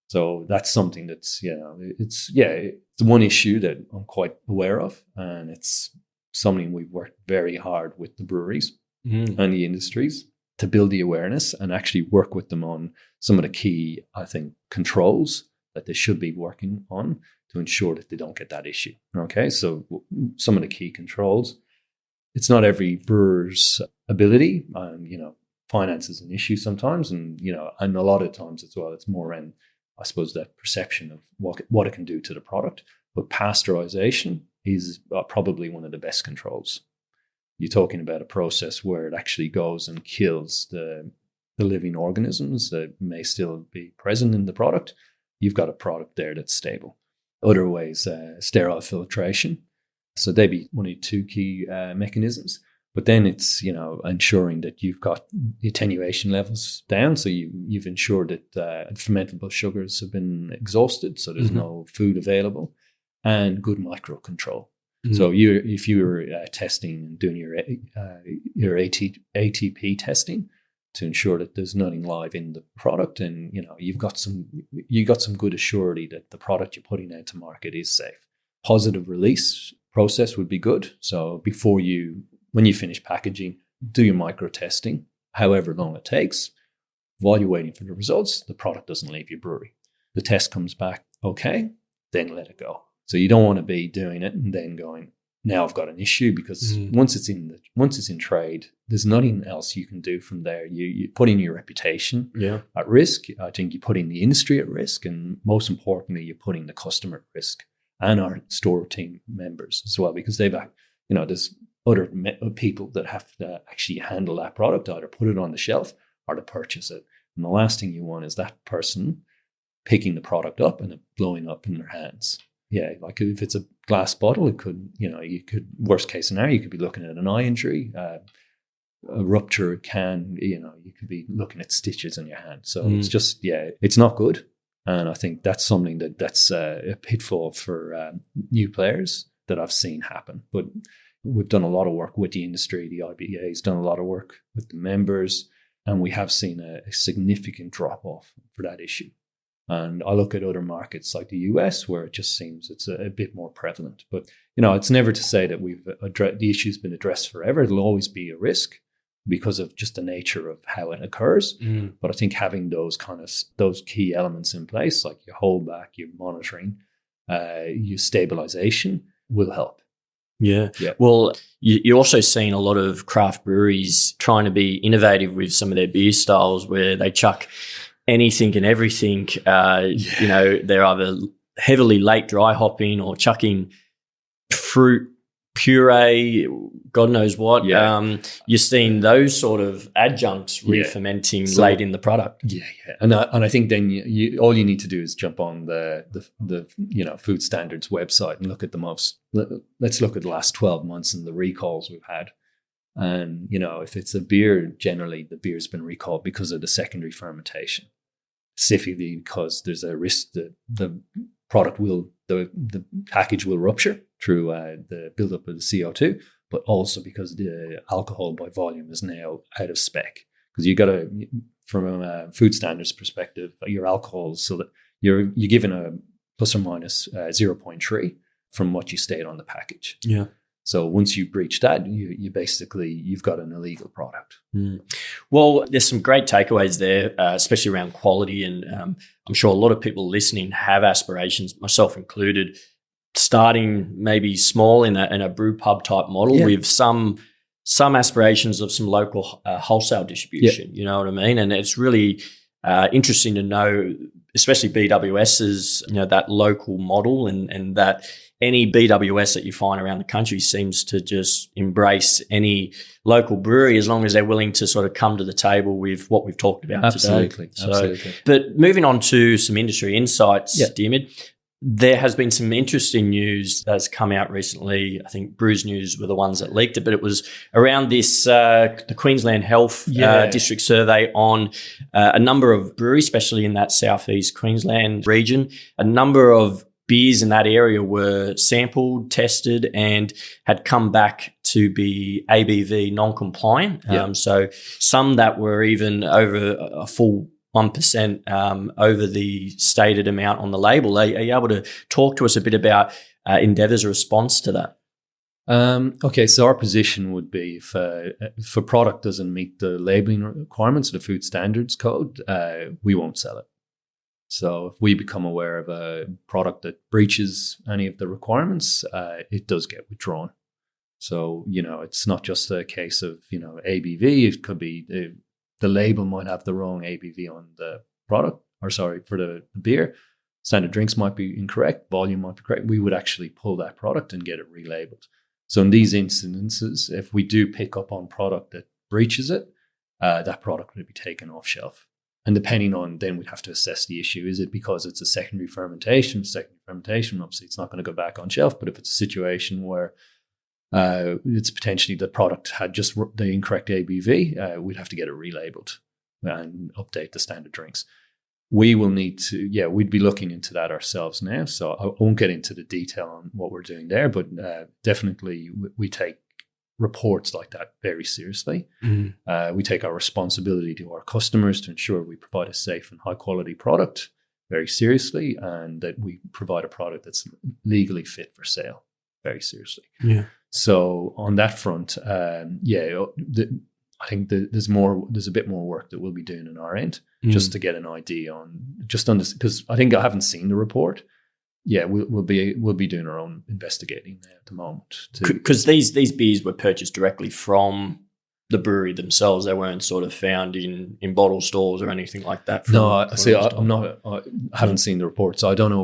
So that's something that's, it's one issue that I'm quite aware of. And it's something we've worked very hard with the breweries and the industries to build the awareness and actually work with them on some of the key, I think, controls that they should be working on to ensure that they don't get that issue. Okay, so some of the key controls, it's not every brewer's ability. Finance is an issue sometimes, and and a lot of times as well, it's more around, I suppose, that perception of what it can do to the product. But pasteurization is probably one of the best controls. You're talking about a process where it actually goes and kills the living organisms that may still be present in the product. You've got a product there that's stable. Other ways, sterile filtration. So they'd be one of the two key mechanisms. But then it's, ensuring that you've got the attenuation levels down. So you've ensured that fermentable sugars have been exhausted, so there's no food available, and good microcontrol. So if you're testing and doing your ATP testing to ensure that there's nothing live in the product, and you got some good assurity that the product you're putting out to market is safe. Positive release process would be good. So when you finish packaging, do your micro testing, however long it takes. While you're waiting for the results, the product doesn't leave your brewery. The test comes back okay, then let it go. So you don't want to be doing it and then going, now I've got an issue, because once it's in trade, there's nothing else you can do from there. You putting your reputation at risk. I think you're putting the industry at risk, and most importantly, you're putting the customer at risk and our store team members as well, because there's other people that have to actually handle that product, either put it on the shelf or to purchase it. And the last thing you want is that person picking the product up and it blowing up in their hands. Yeah, like if it's a glass bottle, it could, worst case scenario, you could be looking at an eye injury, a ruptured can, you could be looking at stitches in your hand. So it's just, it's not good. And I think that's something that's a pitfall for new players that I've seen happen. But we've done a lot of work with the industry. The IBA's done a lot of work with the members, and we have seen a significant drop off for that issue. And I look at other markets like the US, where it just seems it's a bit more prevalent. But, it's never to say that the issue's been addressed forever. It'll always be a risk because of just the nature of how it occurs. But I think having those key elements in place, like your holdback, your monitoring, your stabilization, will help. Yeah. Well, you're also seeing a lot of craft breweries trying to be innovative with some of their beer styles, where they chuck anything and everything. They're either heavily late dry hopping or chucking fruit puree, God knows what. You're seeing those sort of adjuncts re-fermenting late in the product. And I think then all you need to do is jump on the food standards website and look at let's look at the last 12 months and the recalls we've had. And if it's a beer, generally the beer's been recalled because of the secondary fermentation, specifically because there's a risk that the package will rupture through the buildup of the CO2, but also because the alcohol by volume is now out of spec. Because you got to, from a food standards perspective, your alcohol, so that you're given a plus or minus 0.3 from what you state on the package. Yeah. So once you breach that, you've got an illegal product. Well, there's some great takeaways there, especially around quality. And I'm sure a lot of people listening have aspirations, myself included, starting maybe small in a brew pub type model with some aspirations of some local wholesale distribution. You know what I mean? And it's really interesting to know, especially BWS's, that local model, and that any BWS that you find around the country seems to just embrace any local brewery as long as they're willing to sort of come to the table with what we've talked about today. Absolutely. But moving on to some industry insights, Diarmaid, there has been some interesting news that's come out recently. I think Brews News were the ones that leaked it, but it was around this, the Queensland Health District survey on a number of breweries, especially in that southeast Queensland region. A number of beers in that area were sampled, tested, and had come back to be ABV non-compliant. So some that were even over a full 1% over the stated amount on the label. Are you able to talk to us a bit about Endeavour's response to that? Okay, so our position would be if a product doesn't meet the labelling requirements of the Food Standards Code, we won't sell it. So if we become aware of a product that breaches any of the requirements, it does get withdrawn. So, it's not just a case of, ABV. It could be the label might have the wrong ABV on the product, for the beer. Standard drinks might be incorrect, volume might be correct. We would actually pull that product and get it relabeled. So in these instances, if we do pick up on product that breaches it, that product would be taken off shelf. And depending on, then we'd have to assess the issue. Is it because it's a secondary fermentation? Obviously, it's not going to go back on shelf. But if it's a situation where it's potentially the product had just the incorrect ABV, we'd have to get it relabeled and update the standard drinks. We will need to, we'd be looking into that ourselves now. So I won't get into the detail on what we're doing there, but definitely we take reports like that very seriously. We take our responsibility to our customers to ensure we provide a safe and high quality product very seriously, and that we provide a product that's legally fit for sale very seriously. So on that front, I think there's a bit more work that we'll be doing on our end just to get an idea on this, because I think I haven't seen the report. we'll be doing our own investigating at the moment. Because these beers were purchased directly from the brewery themselves. They weren't sort of found in bottle stores or anything like that. I haven't seen the report, so I don't know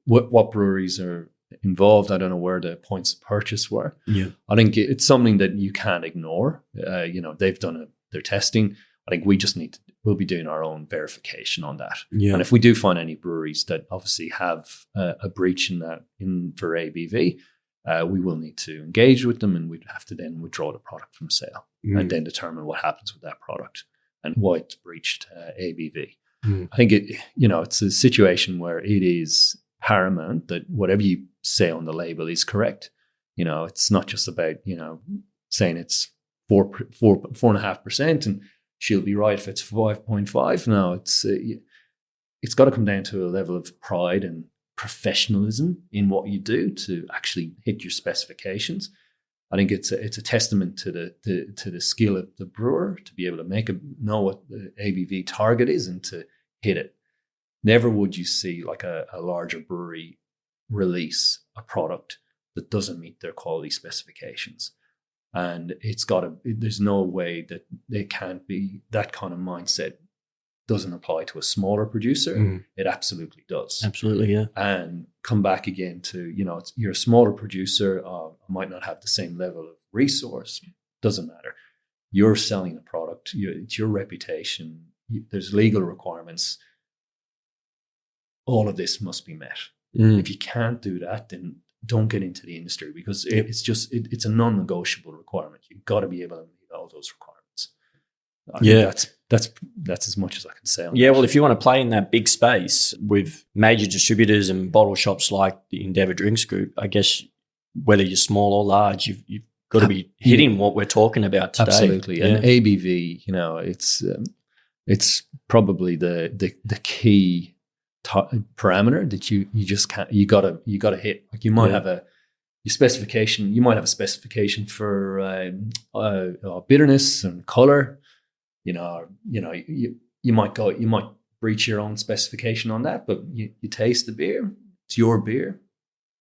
what breweries are involved. I don't know where the points of purchase were. Yeah, I think it's something that you can't ignore. They've done their testing. I think we'll be doing our own verification on that. Yeah. And if we do find any breweries that obviously have a breach for ABV, we will need to engage with them, and we'd have to then withdraw the product from sale and then determine what happens with that product and why it's breached ABV. I think it's a situation where it is paramount that whatever you say on the label is correct. It's not just about saying it's 4.5% and she'll be right if it's 5.5. No, it's got to come down to a level of pride and professionalism in what you do to actually hit your specifications. I think it's a testament to the skill of the brewer to be able to know what the ABV target is and to hit it. Never would you see like a larger brewery release a product that doesn't meet their quality specifications. And there's no way that they can't be, that kind of mindset doesn't apply to a smaller producer. It absolutely does. Absolutely, yeah. And come back again to, you're a smaller producer, might not have the same level of resource. Doesn't matter. You're selling a product. It's your reputation. There's legal requirements. All of this must be met. If you can't do that, then don't get into the industry, because it's a non-negotiable requirement. You've got to be able to meet all those requirements. I think that's as much as I can say on that. Well, if you want to play in that big space with major distributors and bottle shops like the Endeavour Drinks Group, I guess whether you're small or large, you've got to be hitting what we're talking about today. Absolutely. And ABV, it's probably the key parameter that you just can't, you gotta hit. Like you might have your specification, you might have a specification for bitterness and color. You might breach your own specification on that, but you taste the beer, it's your beer,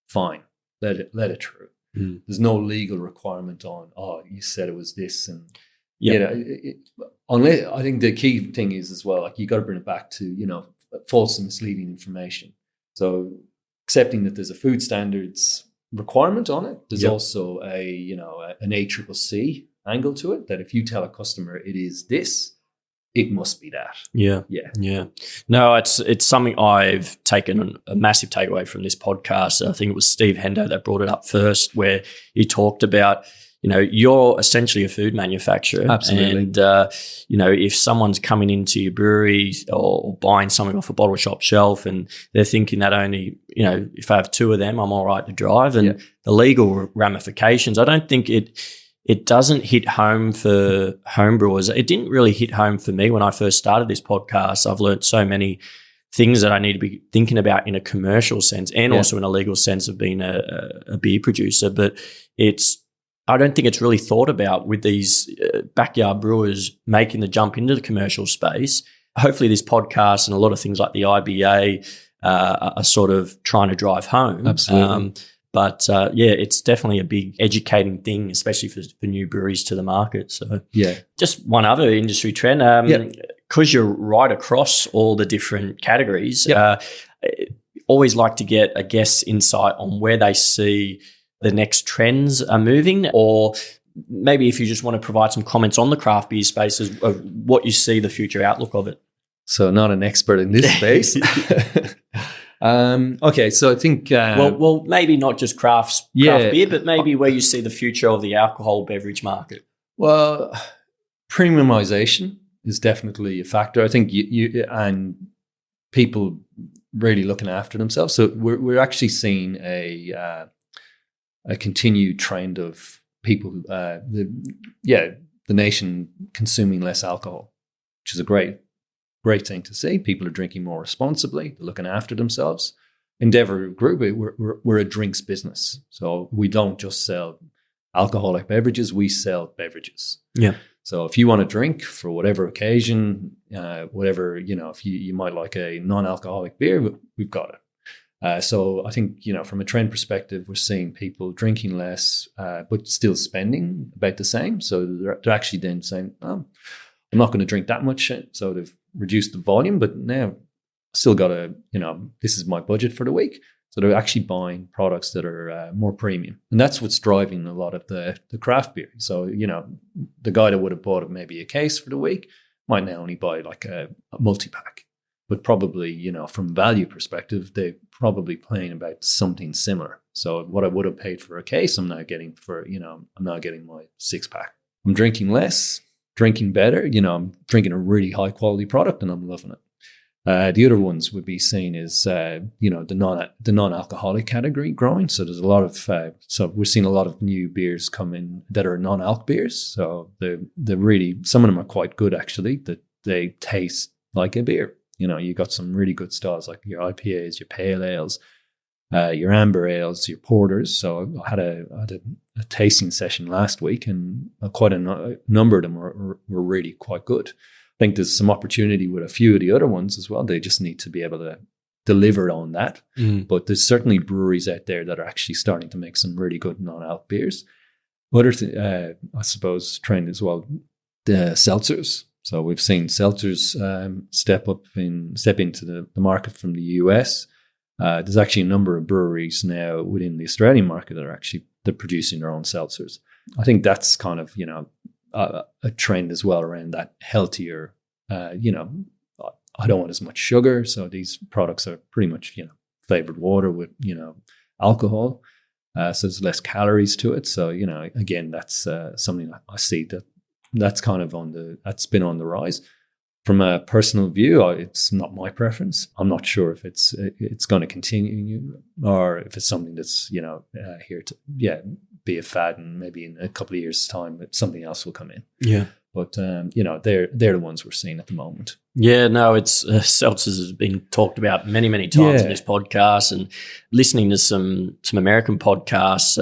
fine, let it through. There's no legal requirement on, you said it was this, and unless, I think the key thing is as well, like you got to bring it back to false and misleading information. So accepting that there's a food standards requirement on it, there's also an ACCC angle to it, that if you tell a customer it is this, it must be that. Yeah. No, it's something I've taken a massive takeaway from this podcast. I think it was Steve Hendo that brought it up first, where he talked about, you're essentially a food manufacturer. Absolutely. And, if someone's coming into your brewery or buying something off a bottle shop shelf and they're thinking that only, if I have two of them, I'm all right to drive, and the legal ramifications, I don't think it doesn't hit home for home brewers. It didn't really hit home for me when I first started this podcast. I've learned so many things that I need to be thinking about in a commercial sense and also in a legal sense of being a beer producer. But I don't think it's really thought about with these backyard brewers making the jump into the commercial space. Hopefully this podcast and a lot of things like the IBA are sort of trying to drive home. Absolutely. But it's definitely a big educating thing, especially for new breweries to the market. So just one other industry trend, because you're right across all the different categories, always like to get a guest's insight on where they see the next trends are moving, or maybe if you just want to provide some comments on the craft beer space of what you see the future outlook of it. So not an expert in this space. Okay, so I think well, maybe not just craft beer, but maybe where you see the future of the alcohol beverage market. Well, premiumization is definitely a factor. I think you and people really looking after themselves. So we're actually seeing a continued trend of people, the nation consuming less alcohol, which is a great thing to see. People are drinking more responsibly, they're looking after themselves. Endeavour Group, we're a drinks business. So we don't just sell alcoholic beverages, we sell beverages. Yeah. So if you want to drink for whatever occasion, if you might like a non-alcoholic beer, we've got it. So I think, from a trend perspective, we're seeing people drinking less, but still spending about the same. So they're actually then saying, oh, I'm not going to drink that much. So they've reduced the volume, but now still got this is my budget for the week. So they're actually buying products that are more premium. And that's what's driving a lot of the craft beer. So, the guy that would have bought maybe a case for the week might now only buy like a multi-pack. But probably, from value perspective, they're probably paying about something similar. So what I would have paid for a case, I'm now getting I'm now getting my 6-pack. I'm drinking less, drinking better. I'm drinking a really high quality product and I'm loving it. The other ones would be seen as, the non-alcoholic category growing. So there's a lot of, so we're seeing a lot of new beers come in that are non-alc beers. So they're really, some of them are quite good actually, that they taste like a beer. You got some really good styles like your IPAs, your pale ales, your amber ales, your porters. So I had a tasting session last week, and quite a number of them were really quite good. I think there's some opportunity with a few of the other ones as well. They just need to be able to deliver on that. But there's certainly breweries out there that are actually starting to make some really good non-alc beers. Other I suppose trend as well, the seltzers. So we've seen seltzers step into the market from the US. There's actually a number of breweries now within the Australian market that are they're producing their own seltzers. I think that's kind of a trend as well around that healthier. I don't want as much sugar, so these products are pretty much flavored water with alcohol. So there's less calories to it. So again, that's something I see that's kind of that's been on the rise. From a personal view, it's not my preference. I'm not sure if it's going to continue or if it's something that's here to be a fad, and maybe in a couple of years' time something else will come in. Yeah, but they're the ones we're seeing at the moment. Yeah, no, it's seltzers has been talked about many times in this podcast, and listening to some American podcasts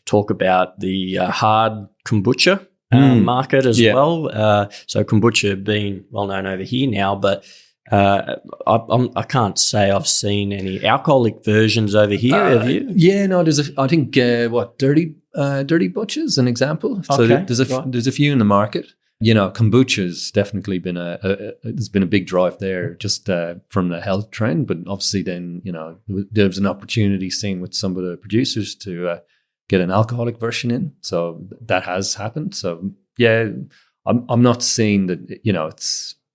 talk about the hard kombucha market as well. So kombucha being well known over here now, but I can't say I've seen any alcoholic versions over here. Have you? Yeah, no. I think Dirty Butcher's an example. So there's a few in the market. Kombucha's definitely been there's been a big drive there just from the health trend, but obviously then there's an opportunity seen with some of the producers to get an alcoholic version in. So that has happened. So yeah, I'm not saying that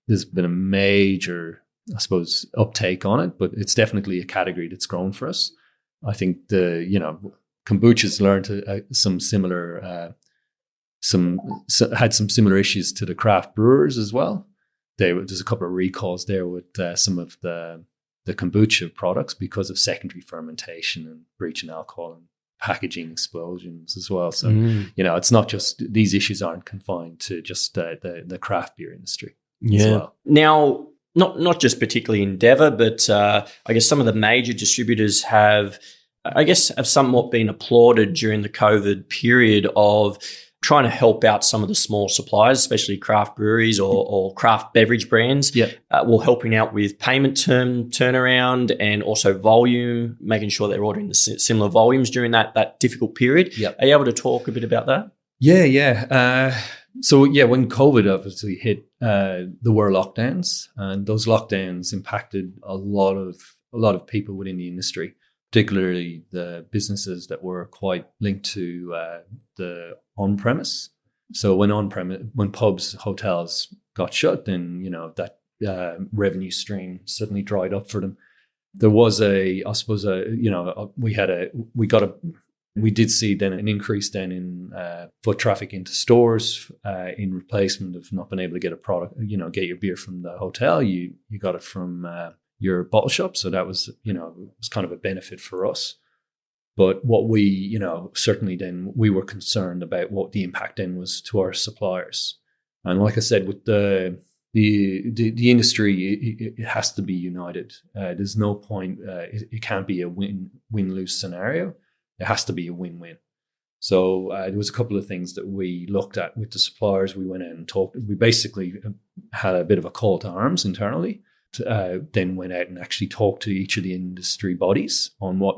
there's been a major, I suppose, uptake on it, but it's definitely a category that's grown for us. I think kombucha's learned some similar had some similar issues to the craft brewers as well. There's a couple of recalls there with some of the kombucha products because of secondary fermentation and breaching alcohol and packaging explosions as well. So it's not just, these issues aren't confined to just the craft beer industry. Yeah. As well. Now, not just particularly Endeavour, but I guess some of the major distributors have somewhat been applauded during the COVID period of trying to help out some of the small suppliers, especially craft breweries or craft beverage brands. Yeah. Helping out with payment turnaround and also volume, making sure they're ordering the similar volumes during that difficult period. Yep. Are you able to talk a bit about that? Yeah. So when COVID obviously hit, there were lockdowns, and those lockdowns impacted a lot of people within the industry, particularly the businesses that were quite linked to the on-premise. So when pubs, hotels got shut, then that revenue stream suddenly dried up for them. There was we did see then an increase then in foot traffic into stores in replacement of not being able to get a product, get your beer from the hotel. You got it from your bottle shop. So that was, was kind of a benefit for us. But what we, certainly then we were concerned about what the impact then was to our suppliers. And like I said, with the industry, it has to be united. There's no point, it can't be a win-lose scenario. It has to be a win-win. So there was a couple of things that we looked at with the suppliers. We went in and talked. We basically had a bit of a call to arms internally then went out and actually talked to each of the industry bodies on what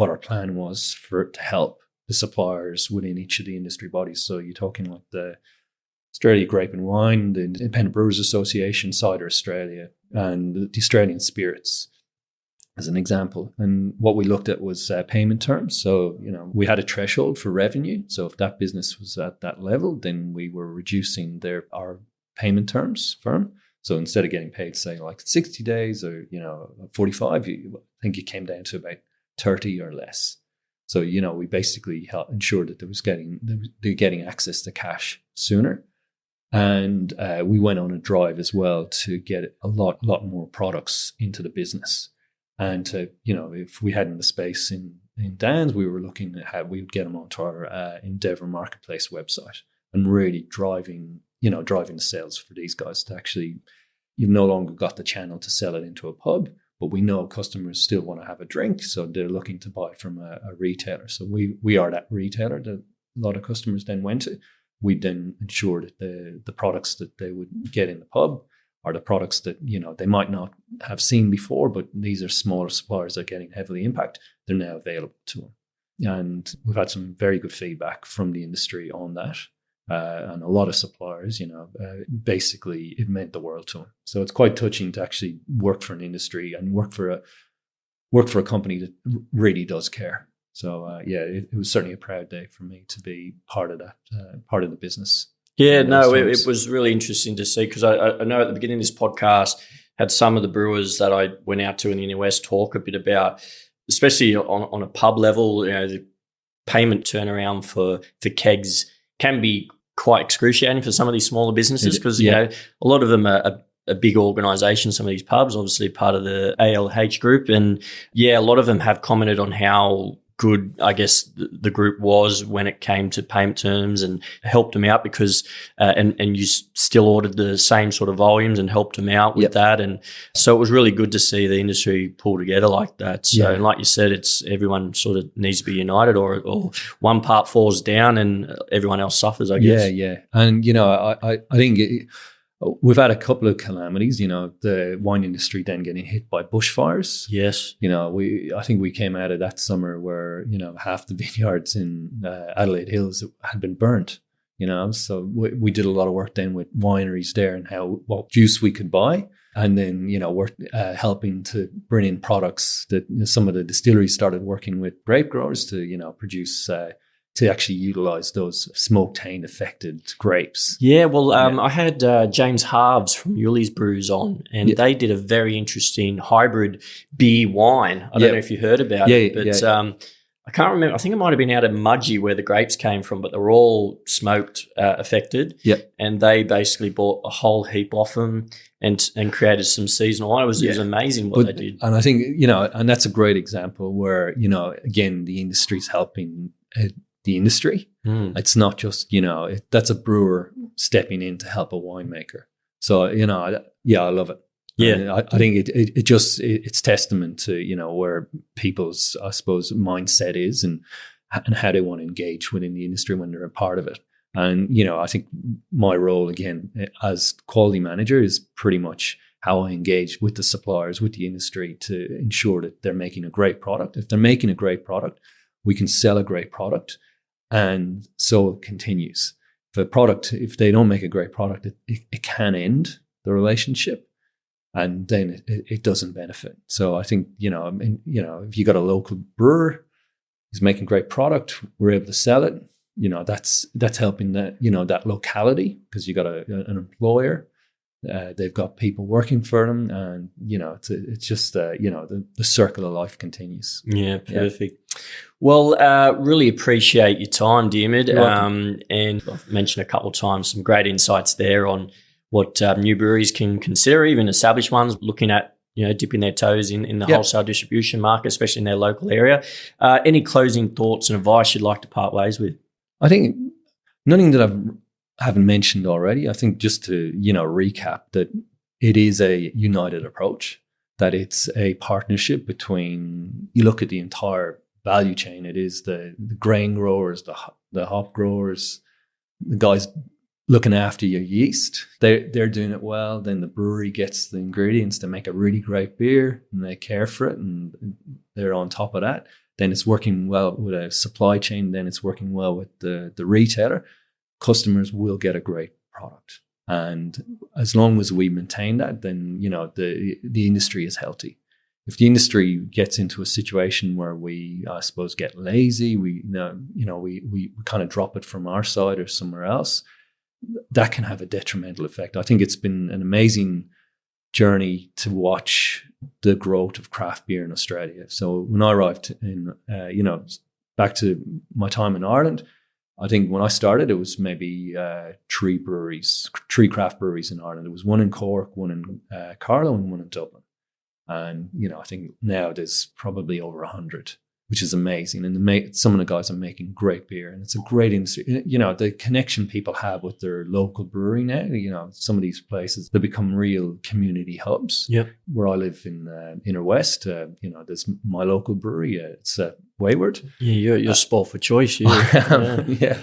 our plan was to help the suppliers within each of the industry bodies. So you're talking like the Australia Grape and Wine, the Independent Brewers Association, Cider Australia, and the Australian Spirits, as an example. And what we looked at was payment terms. So, we had a threshold for revenue. So if that business was at that level, then we were reducing our payment terms for them. So instead of getting paid, say, like 60 days or, 45, I think it came down to about 30 or less. So, we basically ensured that they're getting access to cash sooner. And we went on a drive as well to get a lot more products into the business. And to, if we had the space in Dan's, we were looking at how we would get them onto our Endeavour Marketplace website and really driving the sales for these guys to actually, you've no longer got the channel to sell it into a pub, but we know customers still want to have a drink. So they're looking to buy from a retailer. So we are that retailer that a lot of customers then went to. We then ensured that the products that they would get in the pub are the products that, they might not have seen before, but these are smaller suppliers that are getting heavily impacted. They're now available to them. And we've had some very good feedback from the industry on that. And a lot of suppliers, basically it meant the world to them. So it's quite touching to actually work for an industry and work for a company that really does care. So it was certainly a proud day for me to be part of that, part of the business. Yeah, no, it was really interesting to see, because I know at the beginning of this podcast had some of the brewers that I went out to in the US talk a bit about, especially on a pub level, the payment turnaround for kegs can be quite excruciating for some of these smaller businesses, because a lot of them are a big organisation, some of these pubs, obviously part of the ALH Group. And a lot of them have commented on how good, I guess, the group was when it came to payment terms, and helped them out because, and you still ordered the same sort of volumes and helped them out with that. And so it was really good to see the industry pull together like that. So, and like you said, it's everyone sort of needs to be united, or one part falls down and everyone else suffers, I guess. Yeah. And, I think we've had a couple of calamities, the wine industry then getting hit by bushfires. Yes. I think we came out of that summer where, half the vineyards in Adelaide Hills had been burnt, so we did a lot of work then with wineries there and what juice we could buy. And then, we're helping to bring in products that some of the distilleries started working with grape growers to, produce to actually utilize those smoke taint affected grapes. Yeah, well, I had James Harves from Yuli's Brews on, and they did a very interesting hybrid beer wine. I don't know if you heard about it, but I can't remember. I think it might have been out of Mudgee where the grapes came from, but they were all smoked affected. And they basically bought a whole heap off them and created some seasonal wine. It was amazing what they did. And I think, and that's a great example where, again, the industry's helping the industry. It's not just, that's a brewer stepping in to help a winemaker. So, I love it. Yeah. I think it's testament to, where people's, I suppose, mindset is and how they want to engage within the industry when they're a part of it. And, I think my role, again, as quality manager is pretty much how I engage with the suppliers, with the industry to ensure that they're making a great product. If they're making a great product, we can sell a great product. And so it continues. If they don't make a great product, it can end the relationship, and then it doesn't benefit. So I think, if you got a local brewer who's making great product, we're able to sell it, that's helping that locality, because you got an employer, they've got people working for them, and, it's just, the circle of life continues. Yeah, perfect. Well, really appreciate your time, Diarmaid. And I've mentioned a couple of times some great insights there on what new breweries can consider, even established ones, looking at, dipping their toes in the wholesale distribution market, especially in their local area. Any closing thoughts and advice you'd like to part ways with? I think nothing that I haven't mentioned already. I think just to, recap that it is a united approach, that it's a partnership between, you look at the entire value chain. It is the grain growers, the hop growers, the guys looking after your yeast. They're doing it well. Then the brewery gets the ingredients to make a really great beer, and they care for it, and they're on top of that. Then it's working well with a supply chain. Then it's working well with the retailer. Customers will get a great product. And as long as we maintain that, then, the industry is healthy. If the industry gets into a situation where we, I suppose, get lazy, we kind of drop it from our side or somewhere else, that can have a detrimental effect. I think it's been an amazing journey to watch the growth of craft beer in Australia. So when I arrived in, back to my time in Ireland, I think when I started, it was maybe 3 craft breweries in Ireland. There was one in Cork, one in Carlow, and one in Dublin. And, I think now there's probably over 100, which is amazing. And some of the guys are making great beer, and it's a great industry. The connection people have with their local brewery now, some of these places, they become real community hubs. Yep. Where I live in Inner West, there's my local brewery. It's Wayward. Yeah, you're spoiled for choice. Yeah.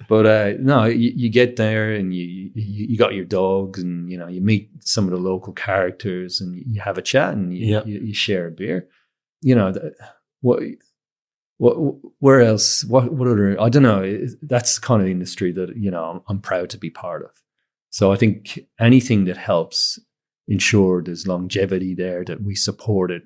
But no, you get there and you got your dogs, and you meet some of the local characters, and you have a chat, and you share a beer. Where else? What other? I don't know. That's the kind of industry that I'm proud to be part of. So I think anything that helps ensure there's longevity there, that we support it,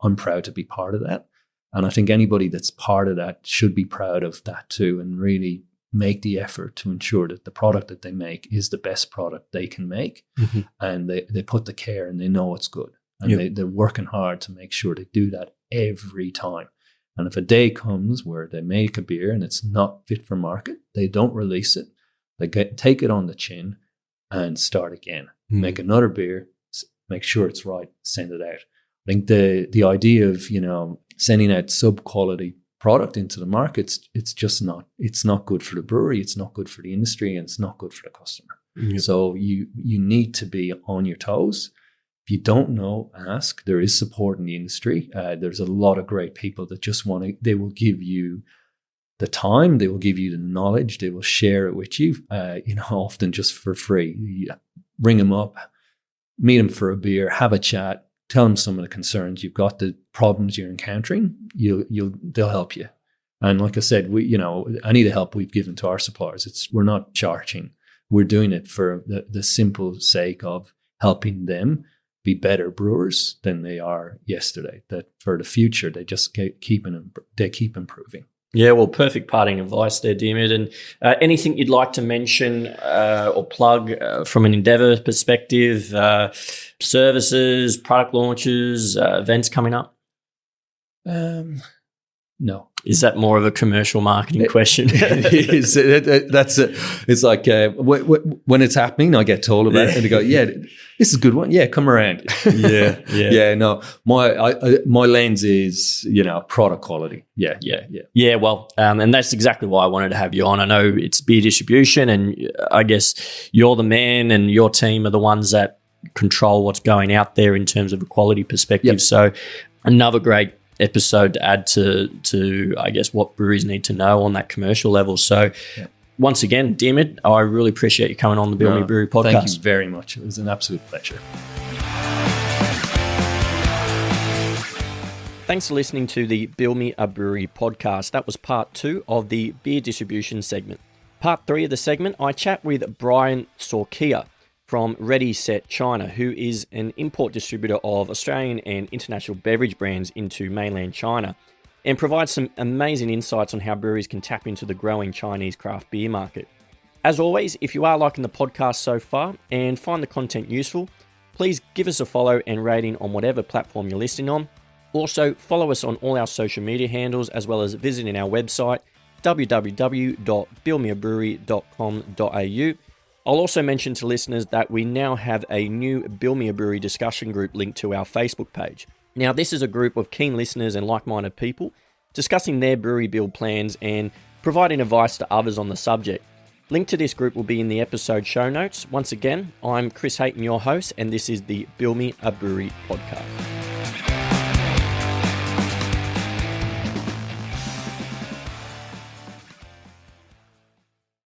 I'm proud to be part of that. And I think anybody that's part of that should be proud of that too, and really make the effort to ensure that the product that they make is the best product they can make. Mm-hmm. And they put the care, and they know it's good. And they're working hard to make sure they do that every time. And if a day comes where they make a beer and it's not fit for market, they don't release it. They take it on the chin and start again. Mm. Make another beer, make sure it's right, send it out. I think the idea of, sending out sub-quality product into the market, it's not good for the brewery, it's not good for the industry, and it's not good for the customer. Yep. So you need to be on your toes. If you don't know, ask. There is support in the industry. There's a lot of great people that just they will give you the time, they will give you the knowledge, they will share it with you, often just for free. You ring them up, meet them for a beer, have a chat, tell them some of the concerns you've got, the problems you're encountering. They'll help you. And like I said, any of the help we've given to our suppliers, we're not charging. We're doing it for the simple sake of helping them be better brewers than they are yesterday. That for the future, they just keep improving. Yeah, well, perfect parting advice there, Diarmaid. And anything you'd like to mention or plug from an Endeavour perspective, services, product launches, events coming up? No. Is that more of a commercial marketing question? It is. That's it. It's like when it's happening, I get told about it, and they go, "Yeah, this is a good one. Yeah, come around." Yeah. No, my lens is product quality. Yeah. Well, and that's exactly why I wanted to have you on. I know it's beer distribution, and I guess you're the man, and your team are the ones that control what's going out there in terms of a quality perspective. Yep. So, another great episode to add to I guess what breweries need to know on that commercial level. So once again, Diarmaid, I really appreciate you coming on the Build Me Brewery podcast. Thank you very much. It was an absolute pleasure. Thanks for listening to the Build Me a Brewery podcast. That was part 2 of the beer distribution segment. Part 3 of the segment, I chat with Brian Sorkia from Ready Set China, who is an import distributor of Australian and international beverage brands into mainland China, and provides some amazing insights on how breweries can tap into the growing Chinese craft beer market. As always, if you are liking the podcast so far and find the content useful, please give us a follow and rating on whatever platform you're listening on. Also, follow us on all our social media handles, as well as visiting our website, www.buildmeabrewery.com.au. I'll also mention to listeners that we now have a new Build Me a Brewery discussion group linked to our Facebook page. Now, this is a group of keen listeners and like-minded people discussing their brewery build plans and providing advice to others on the subject. Link to this group will be in the episode show notes. Once again, I'm Chris Hayton, your host, and this is the Build Me a Brewery podcast.